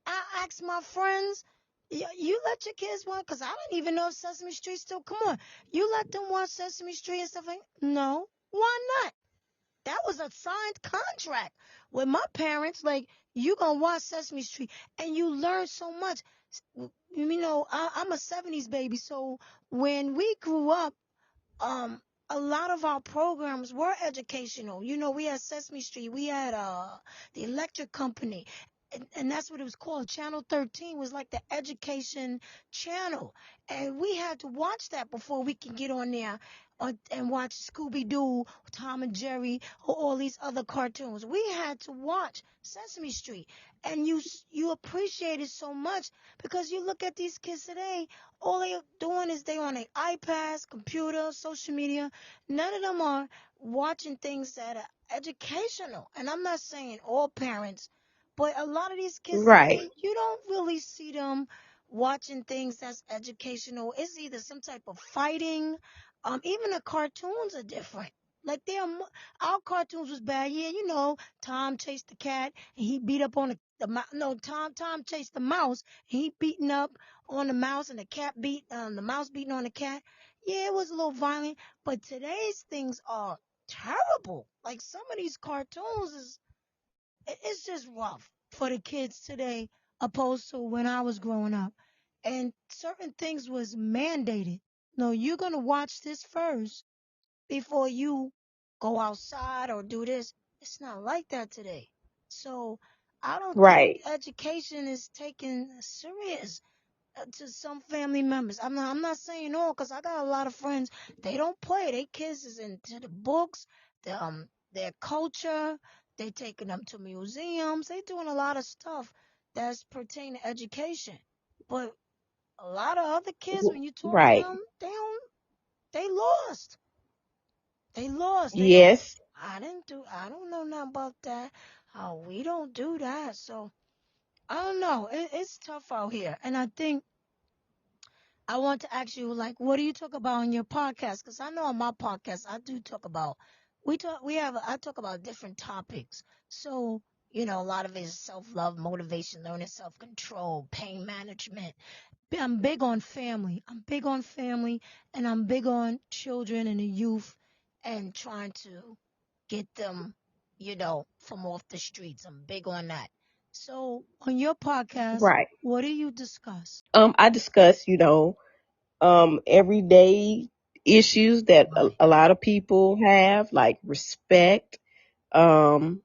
I ask my friends. You let your kids watch, because I didn't even know if Sesame Street still. Come on, you let them watch Sesame Street and stuff like. No, why not? That was a signed contract with my parents. Like, you gonna watch Sesame Street, and you learn so much. I'm a '70s baby, so when we grew up, um a lot of our programs were educational. We had Sesame Street, we had the Electric Company, and that's what it was called. Channel 13 was like the education channel, and we had to watch that before we could get on there and watch Scooby Doo, Tom and Jerry, or all these other cartoons. We had to watch Sesame Street, and you appreciate it so much, because you look at these kids today, all they doing is they on their iPads, computer, social media. None of them are watching things that are educational. And I'm not saying all parents, but a lot of these kids Right. today, you don't really see them watching things that's educational. It's either some type of fighting. Even the cartoons are different. Like our cartoons was bad. Yeah, Tom chased the cat and he beat up on no, Tom chased the mouse and he beating up on the mouse, and the mouse beating on the cat. Yeah, it was a little violent, but today's things are terrible. Like, some of these cartoons it's just rough for the kids today, opposed to when I was growing up. And certain things was mandated. No, you're gonna watch this first before you go outside or do this. It's not like that today. So I don't think Right. education is taken serious to some family members. I'm not saying all, because I got a lot of friends. They don't play. They kids is into the books, their culture. They taking them to museums. They doing a lot of stuff that's pertaining to education. But a lot of other kids, when you talk to Right. them, they lost. They lost. They don't. Yes. I don't know nothing about that. We don't do that. So I don't know. It's tough out here, and I think I want to ask you, like, what do you talk about on your podcast? Because I know on my podcast, I do talk about I talk about different topics. So, a lot of it is self-love, motivation, learning self-control, pain management. I'm big on family. And I'm big on children and the youth and trying to get them, from off the streets. I'm big on that. So, on your podcast, Right. what do you discuss? I discuss, everyday issues that Right. a lot of people have, like respect. Um,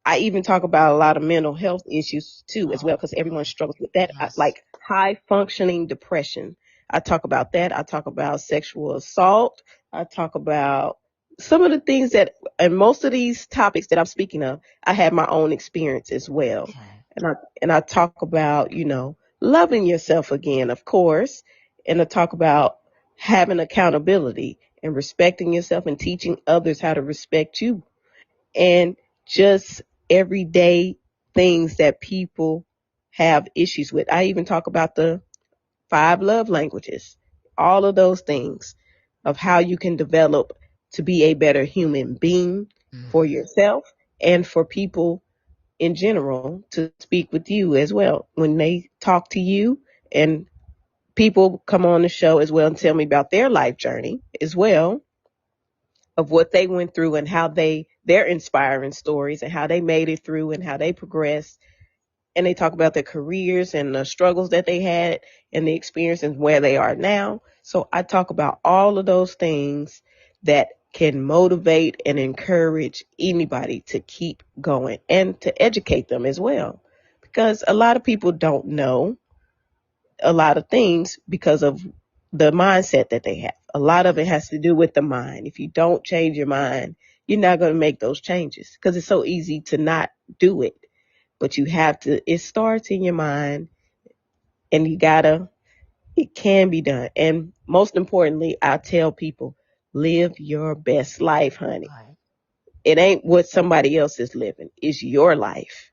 I even talk about a lot of mental health issues too, as well, Oh, because everyone good. struggles with that, Yes. like high functioning depression. I talk about that. I talk about sexual assault. I talk about some of the things that, and most of these topics that I'm speaking of, I have my own experience as well. Okay. And I talk about, loving yourself again, of course. And I talk about having accountability and respecting yourself and teaching others how to respect you, and just everyday things that people have issues with. I even talk about the 5 love languages, all of those things of how you can develop to be a better human being for Mm-hmm. yourself and for people in general to speak with you as well. When they talk to you, and people come on the show as well and tell me about their life journey as well, of what they went through and how their inspiring stories and how they made it through and how they progressed. And they talk about their careers and the struggles that they had and the experience and where they are now. So I talk about all of those things that can motivate and encourage anybody to keep going and to educate them as well. Because a lot of people don't know a lot of things because of the mindset that they have. A lot of it has to do with the mind. If you don't change your mind, you're not going to make those changes because it's so easy to not do it. But you have to, it starts in your mind, and it can be done. And most importantly, I tell people, live your best life, honey. Right. It ain't what somebody else is living. It's your life.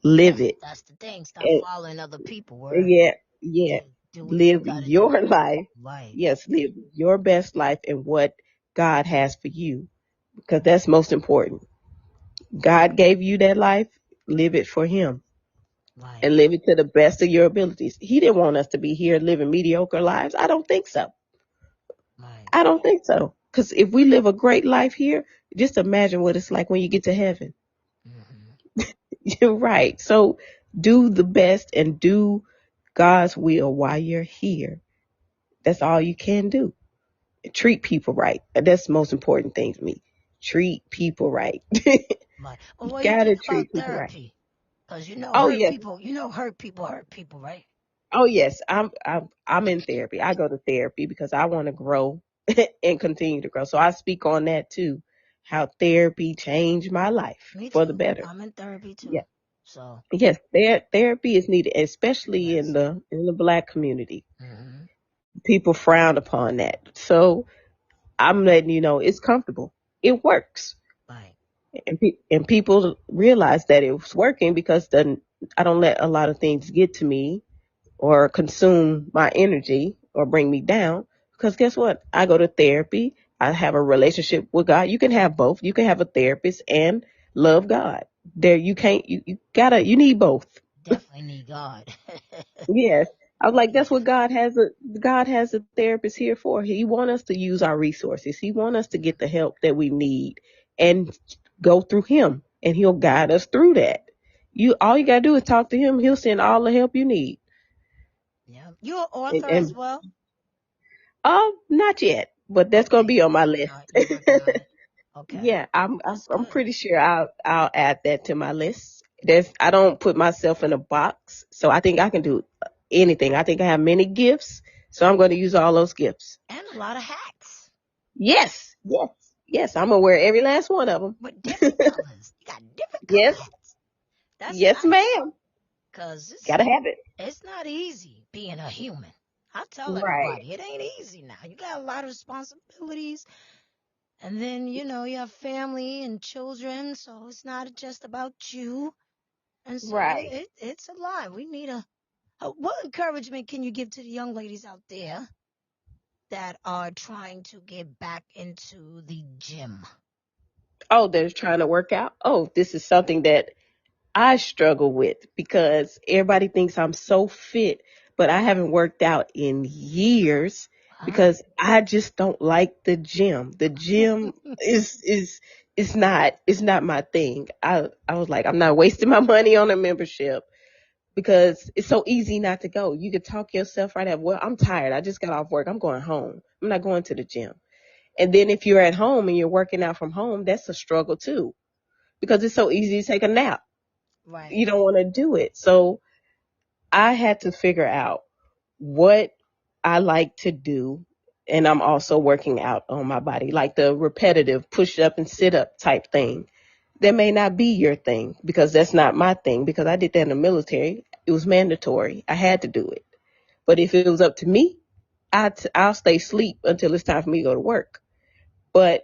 Live it. That's the thing. Stop And following other people. Word. yeah, yeah. Do what you Live gotta do. your life. Right. Yes, live your best life and what God has for you, because that's most important. God gave you that life. Live it for Him Right. and live it to the best of your abilities. He didn't want us to be here living mediocre lives. I don't think so. Right. I don't think so. Because if we live a great life here, just imagine what it's like when you get to heaven. Mm-hmm. You're right. So do the best and do God's will while you're here. That's all you can do. Treat people right. That's the most important thing to me. Treat people right. Right. Well, You what do you gotta think about treat people right. therapy? Because Oh yes. hurt people, right? Oh yes. I'm in therapy. I go to therapy because I want to grow and continue to grow. So I speak on that too. How therapy changed my life Me for the too. better. I'm in therapy too. Yeah. So, Yes, therapy is needed, especially in yes. the black community. Mm-hmm. People frown upon that. So I'm letting you know it's comfortable. It works. Right. And people realize that it's working because then I don't let a lot of things get to me or consume my energy or bring me down. Because guess what? I go to therapy. I have a relationship with God. You can have both. You can have a therapist and love God. There, you can't. You need both. Definitely need God. Yes. I was like, that's Yeah. what God has a therapist here for. He want us to use our resources. He want us to get the help that we need and go through him, and he'll guide us through that. All you gotta do is talk to him. He'll send all the help you need. Yeah. You're an author as And well? not yet, but that's gonna Okay. be on my Working list. on it. You're working on it. Okay. Yeah, I'm That's I'm good. pretty sure I'll add that to my list. I don't put myself in a box, so I think I can do anything. I think I have many gifts, so I'm going to use all those gifts. And a lot of hats Yes, yes, yes. I'm gonna wear every last one of them. with different colors. You got different color Yes, hats. That's yes, nice. ma'am. Because Gotta have it. it's not easy being a human. I tell Right, everybody, it ain't easy now. You got a lot of responsibilities. And then, you have family and children. So it's not just about you. And so right. it's a lot. We need what encouragement can you give to the young ladies out there that are trying to get back into the gym? Oh, they're trying to work out. Oh, this is something that I struggle with because everybody thinks I'm so fit, but I haven't worked out in years Huh? because I just don't like the gym. The gym is not my thing. I was like, I'm not wasting my money on a membership because it's so easy not to go. You could talk yourself right out. Well, I'm tired. I just got off work. I'm going home. I'm not going to the gym. And then if you're at home and you're working out from home, that's a struggle too because it's so easy to take a nap. Right. You don't want to do it. So I had to figure out what I like to do. And I'm also working out on my body, like the repetitive push up and sit up type thing. That may not be your thing because that's not my thing because I did that in the military. It was mandatory. I had to do it. But if it was up to me, I'll stay asleep until it's time for me to go to work. But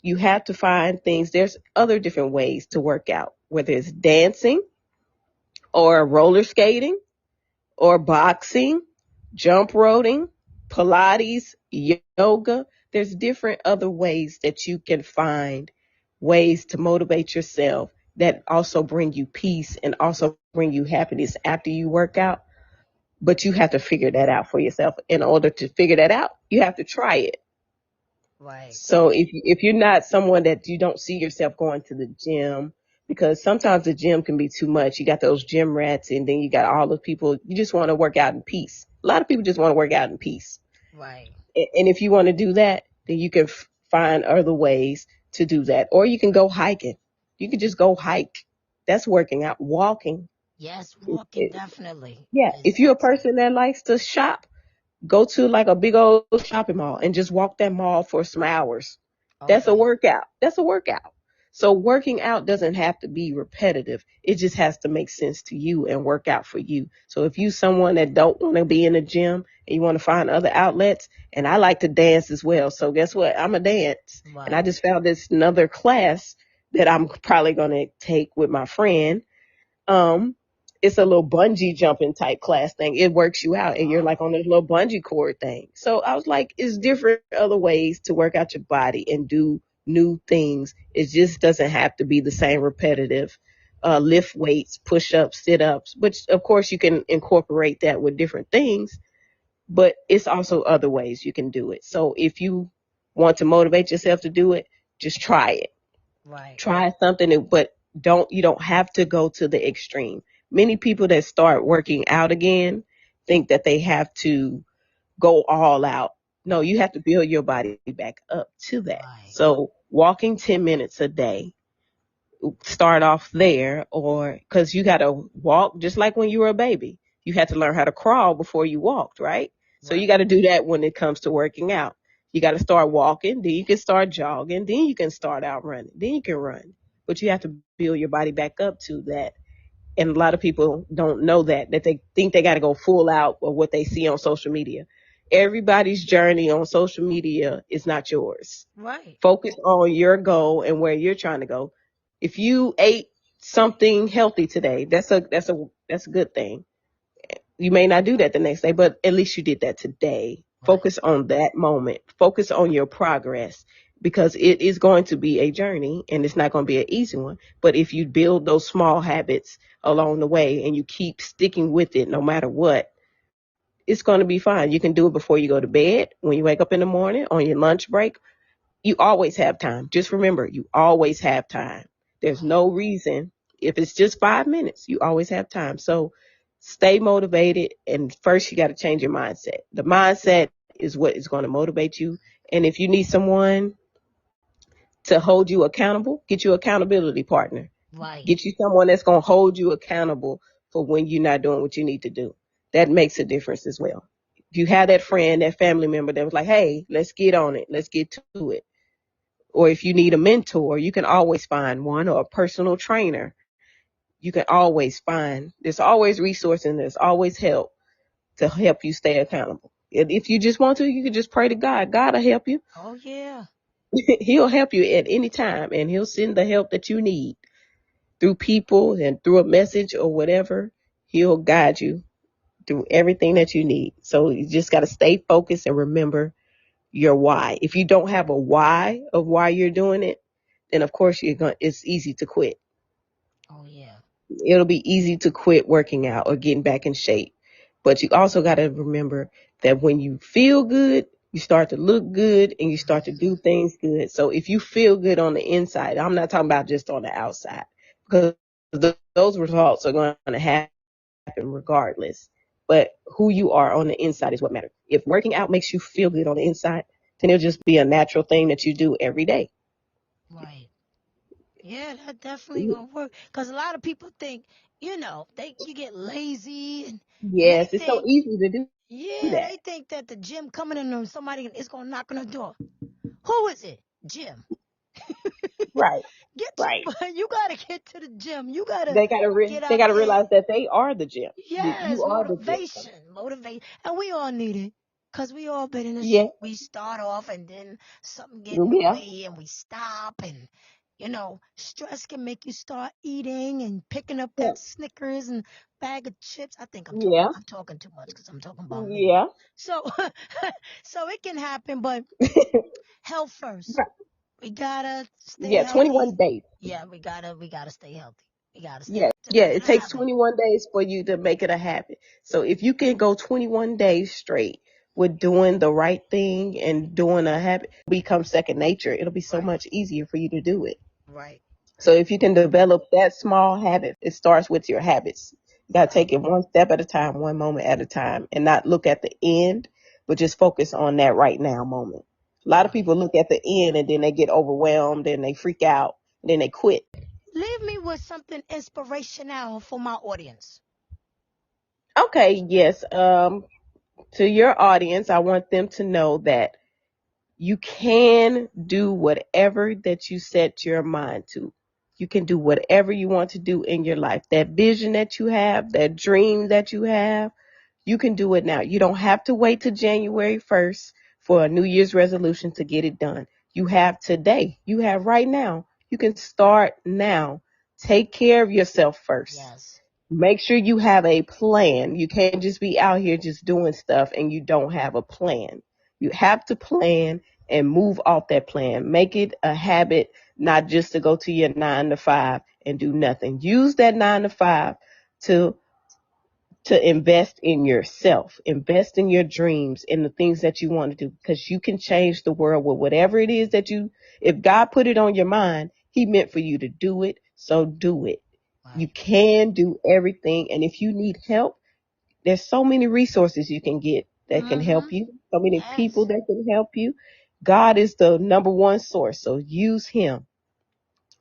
you have to find things. There's other different ways to work out, whether it's dancing or roller skating or boxing, jump roping, Pilates, yoga. There's different other ways that you can find ways to motivate yourself that also bring you peace and also bring you happiness after you work out. But you have to figure that out for yourself. In order to figure that out, you have to try it. Right. So if you're not someone that you don't see yourself going to the gym, because sometimes the gym can be too much. You got those gym rats, and then you got all the people. You just want to work out in peace. A lot of people just want to work out in peace. Right. And if you want to do that, then you can find other ways to do that, or you can go hiking. You can just go hike. That's working out. Walking. Yes, walking definitely Yeah. is If you're a excellent. person that likes to shop, go to like a big old shopping mall and just walk that mall for some hours. That's a Okay. workout. That's a workout. So working out doesn't have to be repetitive. It just has to make sense to you and work out for you. So if you someone that don't want to be in a gym and you want to find other outlets, and I like to dance as well. So guess what? I'm a dance. And I Right. just found this another class that I'm probably going to take with my friend. um, it's a little bungee jumping type class thing. It works you out and you're like Oh, on this little bungee cord thing. So I was like, it's different other ways to work out your body and do new things. It just doesn't have to be the same repetitive lift weights, push ups, sit ups, which of course you can incorporate that with different things, but it's also other ways you can do it. So if you want to motivate yourself to do it, just try it. right. Try something new, but you don't have to go to the extreme. Many people that start working out again think that they have to go all out. No, you have to build your body back up to that. Right. So walking 10 minutes a day, start off there, or because you got to walk just like when you were a baby. You had to learn how to crawl before you walked, right? So you Right. got to do that when it comes to working out. You got to start walking, then you can start jogging, then you can start out running, then you can run. But you have to build your body back up to that. And a lot of people don't know that they think they got to go full out of what they see on social media. Everybody's journey on social media is not yours. Right. Focus on your goal and where you're trying to go. If you ate something healthy today, that's a good thing. You may not do that the next day, but at least you did that today. Right. Focus on that moment. Focus on your progress because it is going to be a journey and it's not going to be an easy one. But if you build those small habits along the way and you keep sticking with it no matter what, it's going to be fine. You can do it before you go to bed, when you wake up in the morning, on your lunch break. You always have time. Just remember, you always have time. There's Right. no reason. If it's just 5 minutes, you always have time. So stay motivated. And first, you got to change your mindset. The mindset is what is going to motivate you. And if you need someone to hold you accountable, get you an accountability partner. Right. Get you someone that's going to hold you accountable for when you're not doing what you need to do. That makes a difference as well. If you have that friend, that family member that was like, hey, let's get on it. Let's get to it. Or if you need a mentor, you can always find one, or a personal trainer. You can always find, there's always resources and there's always help to help you stay accountable. And if you just want to, you can just pray to God. God will help you. Oh, yeah. He'll help you at any time and he'll send the help that you need through people and through a message or whatever. He'll guide you through everything that you need. So you just got to stay focused and remember your why. If you don't have a why of why you're doing it, And of course, it's easy to quit. Oh yeah. It'll be easy to quit working out or getting back in shape. But you also got to remember that when you feel good, you start to look good and you start to do things good. So if you feel good on the inside, I'm not talking about just on the outside, because those results are going to happen regardless. But who you are on the inside is what matters. If working out makes you feel good on the inside, then it'll just be a natural thing that you do every day. Right. Yeah, that definitely gonna work. Cause a lot of people think, you get lazy and they Yes, it's so think, easy to do yeah, that. they think that the gym coming in and somebody is gonna knock on the door. Who is it? Gym. Right, Get right. you gotta get to the gym. You gotta get They out gotta there. realize that they are the gym. That Yes, you are the gym. motivation, and we all need it, cause we all been in this. Yeah, We start off, and then something get in the yeah, way, and we stop, and stress can make you start eating and picking up yeah, that Snickers and bag of chips. I think yeah, I'm talking too much, cause I'm talking about me. yeah. So, so it can happen, but health first. Right. We gotta stay Yeah, healthy. 21 days. Yeah, we gotta stay healthy. We gotta Yeah, to yeah. make it It a takes habit. 21 days for you to make it a habit. So if you can go 21 days straight with doing the right thing and doing a habit, become second nature. It'll be so Right, much easier for you to do it. right, So if you can develop that small habit, it starts with your habits. You got to right, take it one step at a time, one moment at a time, and not look at the end, but just focus on that right now moment. A lot of right. people look at the end and then they get overwhelmed and they freak out and then they quit. Leave me with something inspirational for my audience. Okay, yes. To your audience, I want them to know that you can do whatever that you set your mind to. You can do whatever you want to do in your life. That vision that you have, that dream that you have, you can do it now. You don't have to wait till January 1st for a New Year's resolution to get it done. You have today. You have right now. You can start now. Take care of yourself first. Yes. Make sure you have a plan. You can't just be out here just doing stuff and you don't have a plan. You have to plan and move off that plan. Make it a habit, not just to go to your 9 to 5 and do nothing. Use that 9 to 5 to invest in yourself, invest in your dreams, in the things that you want to do, because you can change the world with whatever it is if God put it on your mind, he meant for you to do it. So do it. You Right. can do everything. And if you need help, there's so many resources you can get that can help Mm-hmm. you. So many people Yes. that can help you. God is the number one source. So use him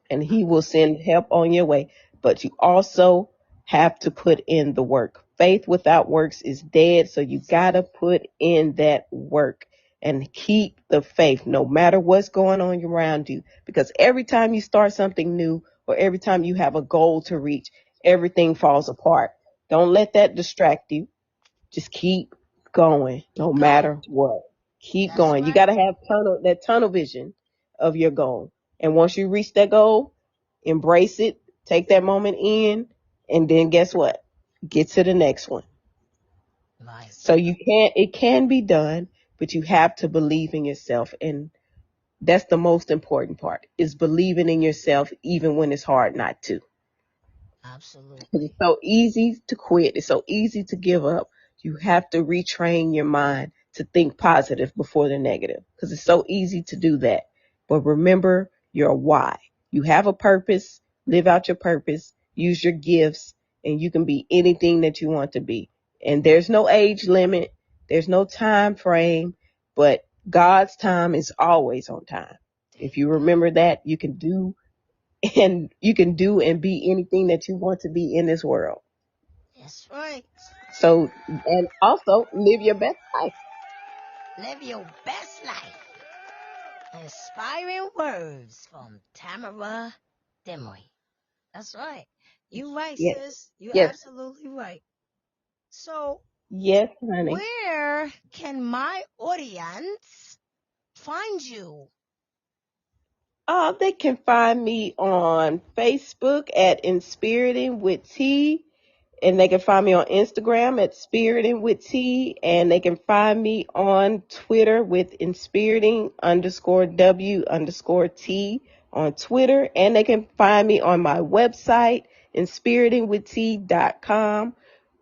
and he will send help on your way. But you also have to put in the work. Faith without works is dead. So you got to put in that work and keep the faith no matter what's going on around you. Because every time you start something new or every time you have a goal to reach, everything falls apart. Don't let that distract you. Just keep going no Keep going. matter what. Keep That's going. You right. got to have that tunnel vision of your goal. And once you reach that goal, embrace it, take that moment in, and then guess what? Get to the next one. Right. So it can be done, but you have to believe in yourself. And that's the most important part is believing in yourself, even when it's hard not to. Absolutely. It's so easy to quit. It's so easy to give up. You have to retrain your mind to think positive before the negative because it's so easy to do that. But remember your why. You have a purpose, live out your purpose, use your gifts, and you can be anything that you want to be. And there's no age limit. There's no time frame, but God's time is always on time. There If you you go. remember that, you can do and be anything that you want to be in this world. That's right. So, and also live your best life. Live your best life. Inspiring words from Tamara Demery. That's right. You right, Yes, sis. You yes, absolutely right. So, yes, honey. where can my audience find you? They can find me on Facebook at Inspiriting with T, and they can find me on Instagram at Spiriting with T, and they can find me on Twitter with Inspiriting _W _T on Twitter, and they can find me on my website, inspiratingwitht.com.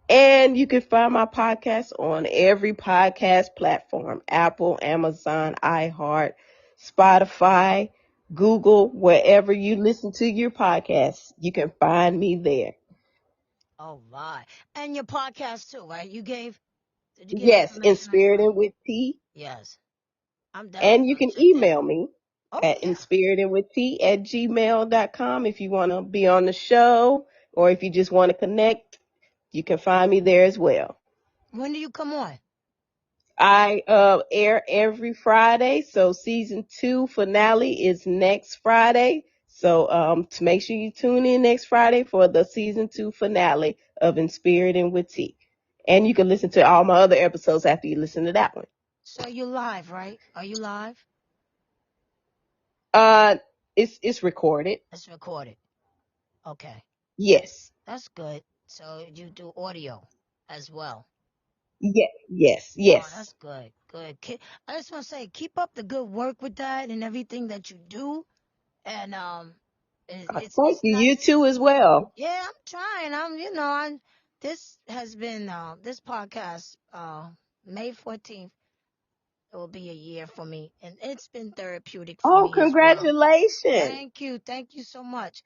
And you can find my podcast on every podcast platform: Apple, Amazon, iHeart, Spotify, Google, wherever you listen to your podcasts, you can find me there. All right. And your podcast too, right? Did you give Yes, information on your? Inspiriting with T. Yes. I'm definitely And you going can to check that email out. me Oh, at yeah. inspiritedwitht@gmail.com if you want to be on the show, or if you just want to connect, you can find me there as well. When do you come on? I air every Friday, so season 2 finale is next Friday. So to make sure you tune in next Friday for the season 2 finale of Inspiriting with T. And you can listen to all my other episodes after you listen to that one. So you're live, right? Are you live? Uh, it's recorded. It's recorded. Okay. Yes. That's good. So you do audio as well. Yes. Yes. Oh, Yes. that's good. Good. I just want to say, keep up the good work with that and everything that you do. And Thank it's you. nice. You too as well. Yeah, I'm trying. This has been this podcast May 14th. It will be a year for me, and it's been therapeutic for Oh, me as well. congratulations. Thank you so much.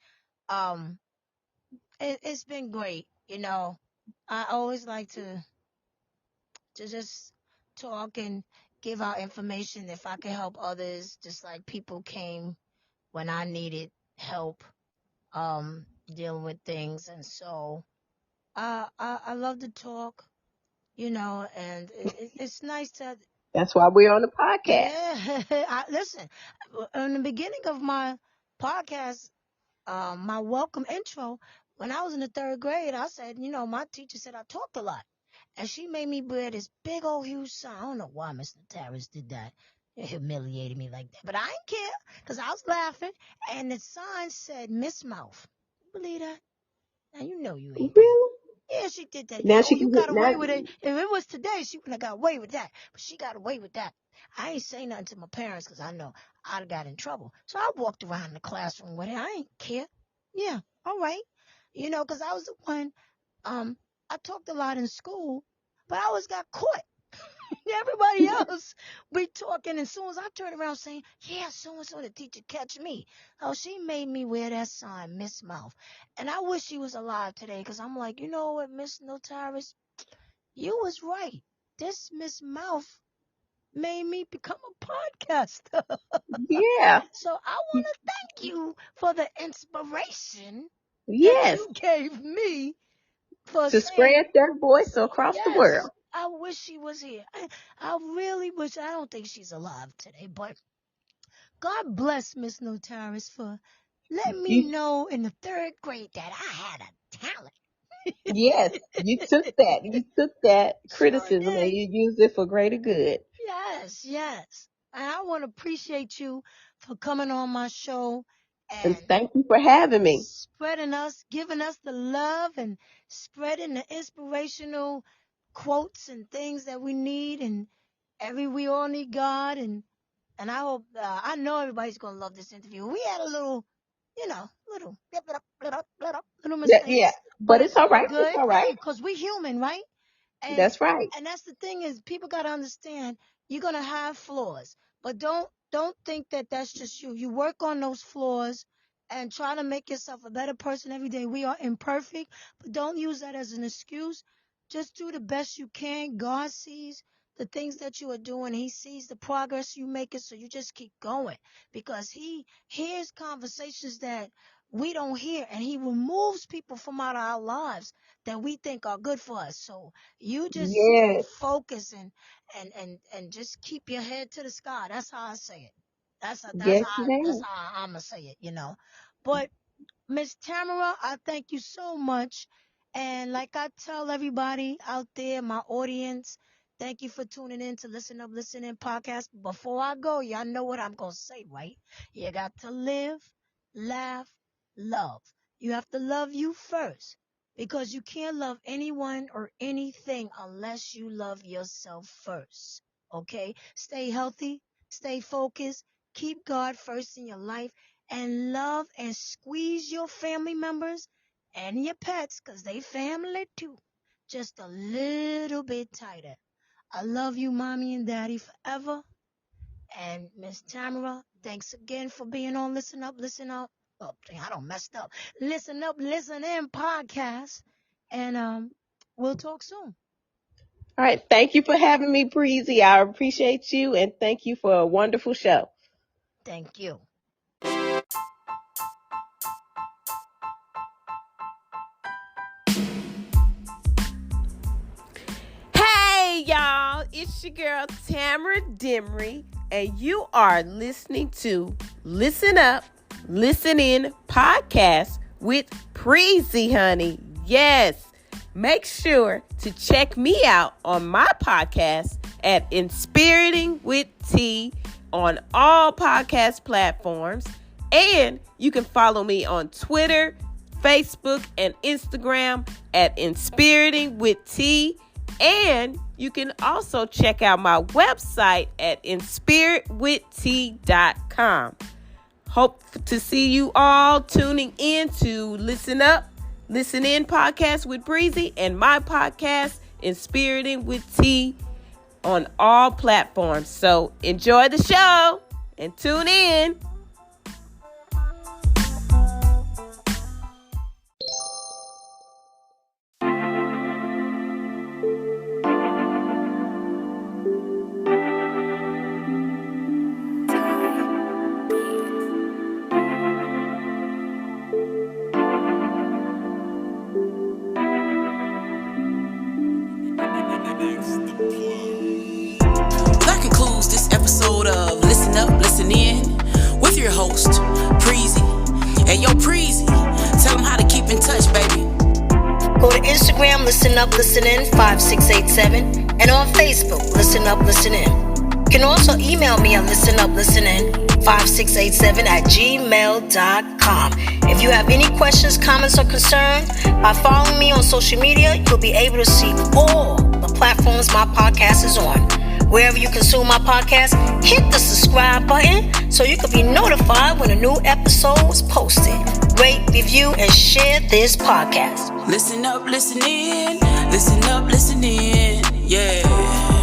Um, it's been great. I always like to just talk and give out information if I can help others, just like people came when I needed help dealing with things. And so I love to talk, and it's nice to, That's why we're on the podcast. yeah. Listen, in the beginning of my podcast, my welcome intro, when I was in the third grade, I said, my teacher said I talked a lot. And she made me wear this big old huge sign. I don't know why Mr. Terrace did that. It humiliated me like that. But I didn't care because I was laughing. And the sign said Miss Mouth. You believe that? Now you know you ain't that. Really? Yeah, she did that. Now Oh, she you can get got away now. with it. If it was today, she wouldn't have got away with that. But she got away with that. I ain't say nothing to my parents because I know I'd have got in trouble. So I walked around the classroom with it. I ain't care. Yeah, all right. Because I was the one, I talked a lot in school, but I always got caught. Everybody else be talking, and as soon as I turn around saying, yeah, so-and-so, the teacher catch me. Oh, she made me wear that sign, Miss Mouth. And I wish she was alive today, because I'm like, you know what, Miss Notaris, you was right. This Miss Mouth made me become a podcaster. Yeah. So I want to thank you for the inspiration that Yes. you gave me for To saying, spread their voice across the world. yes, I wish she was here. I really wish. I don't think she's alive today, but God bless Miss Notaris for letting me You, know in the third grade that I had a talent. yes, you took that. You took that Sure criticism and did. you used it for greater good. Yes, yes. And I want to appreciate you for coming on my show And and thank you for having me. giving us the love and spreading the inspirational quotes and things that we need. And we all need God. And I hope, I know everybody's going to love this interview. We had a little, little Yeah, yeah. mistakes, but But it's it's all all right. It's good. all Yeah, right. because we human, right? And That's right. and that's the thing is people got to understand you're going to have flaws, but don't think that that's just you. You work on those flaws and try to make yourself a better person every day. We are imperfect, but don't use that as an excuse. Just do the best you can. God sees the things that you are doing. He sees the progress you making, so you just keep going because he hears conversations that we don't hear, and he removes people from out of our lives that we think are good for us. So you just stay Yes. focused and just keep your head to the sky. That's how I say it. Yes, That's ma'am. how I'm gonna say it. But Miss Tamara, I thank you so much. And like I tell everybody out there, my audience, thank you for tuning in to Listen In podcast. Before I go, y'all know what I'm gonna say, right? You got to live, laugh, love. You have to love you first because you can't love anyone or anything unless you love yourself first. Okay? Stay healthy, stay focused, keep God first in your life, and love and squeeze your family members and your pets, because they family too, just a little bit tighter. I love you, Mommy and Daddy, forever. And Miss Tamara, thanks again for being on Listen Up, Listen Up. Oh, I don't messed up. Listen Up, Listen In podcast. And we'll talk soon. All right. Thank you for having me, Breezy. I appreciate you, and thank you for a wonderful show. Thank you. Hey, y'all. It's your girl, Tamara Demery, and you are listening to Listen Up, Listen In podcast with Breezy, honey. Yes. Make sure to check me out on my podcast at Inspirating with T on all podcast platforms. And you can follow me on Twitter, Facebook, and Instagram at Inspirating with T. And you can also check out my website at inspiritwitht.com. Hope to see you all tuning in to Listen Up, Listen In podcast with Breezy and my podcast, Inspiriting with T, on all platforms. So enjoy the show and tune in. That concludes this episode of Listen Up, Listen In with your host, Breezy. Hey, yo, Breezy, tell them how to keep in touch, baby. Go to Instagram, Listen Up, Listen In 5687, and on Facebook, Listen Up, Listen In. You can also email me at listenuplistenin5687@gmail.com. If you have any questions, comments, or concerns, by following me on social media, you'll be able to see all the platforms my podcast is on. Wherever you consume my podcast, hit the subscribe button so you can be notified when a new episode is posted. Rate, review, and share this podcast. Listen up, listen in. Listen up, listen in. Yeah.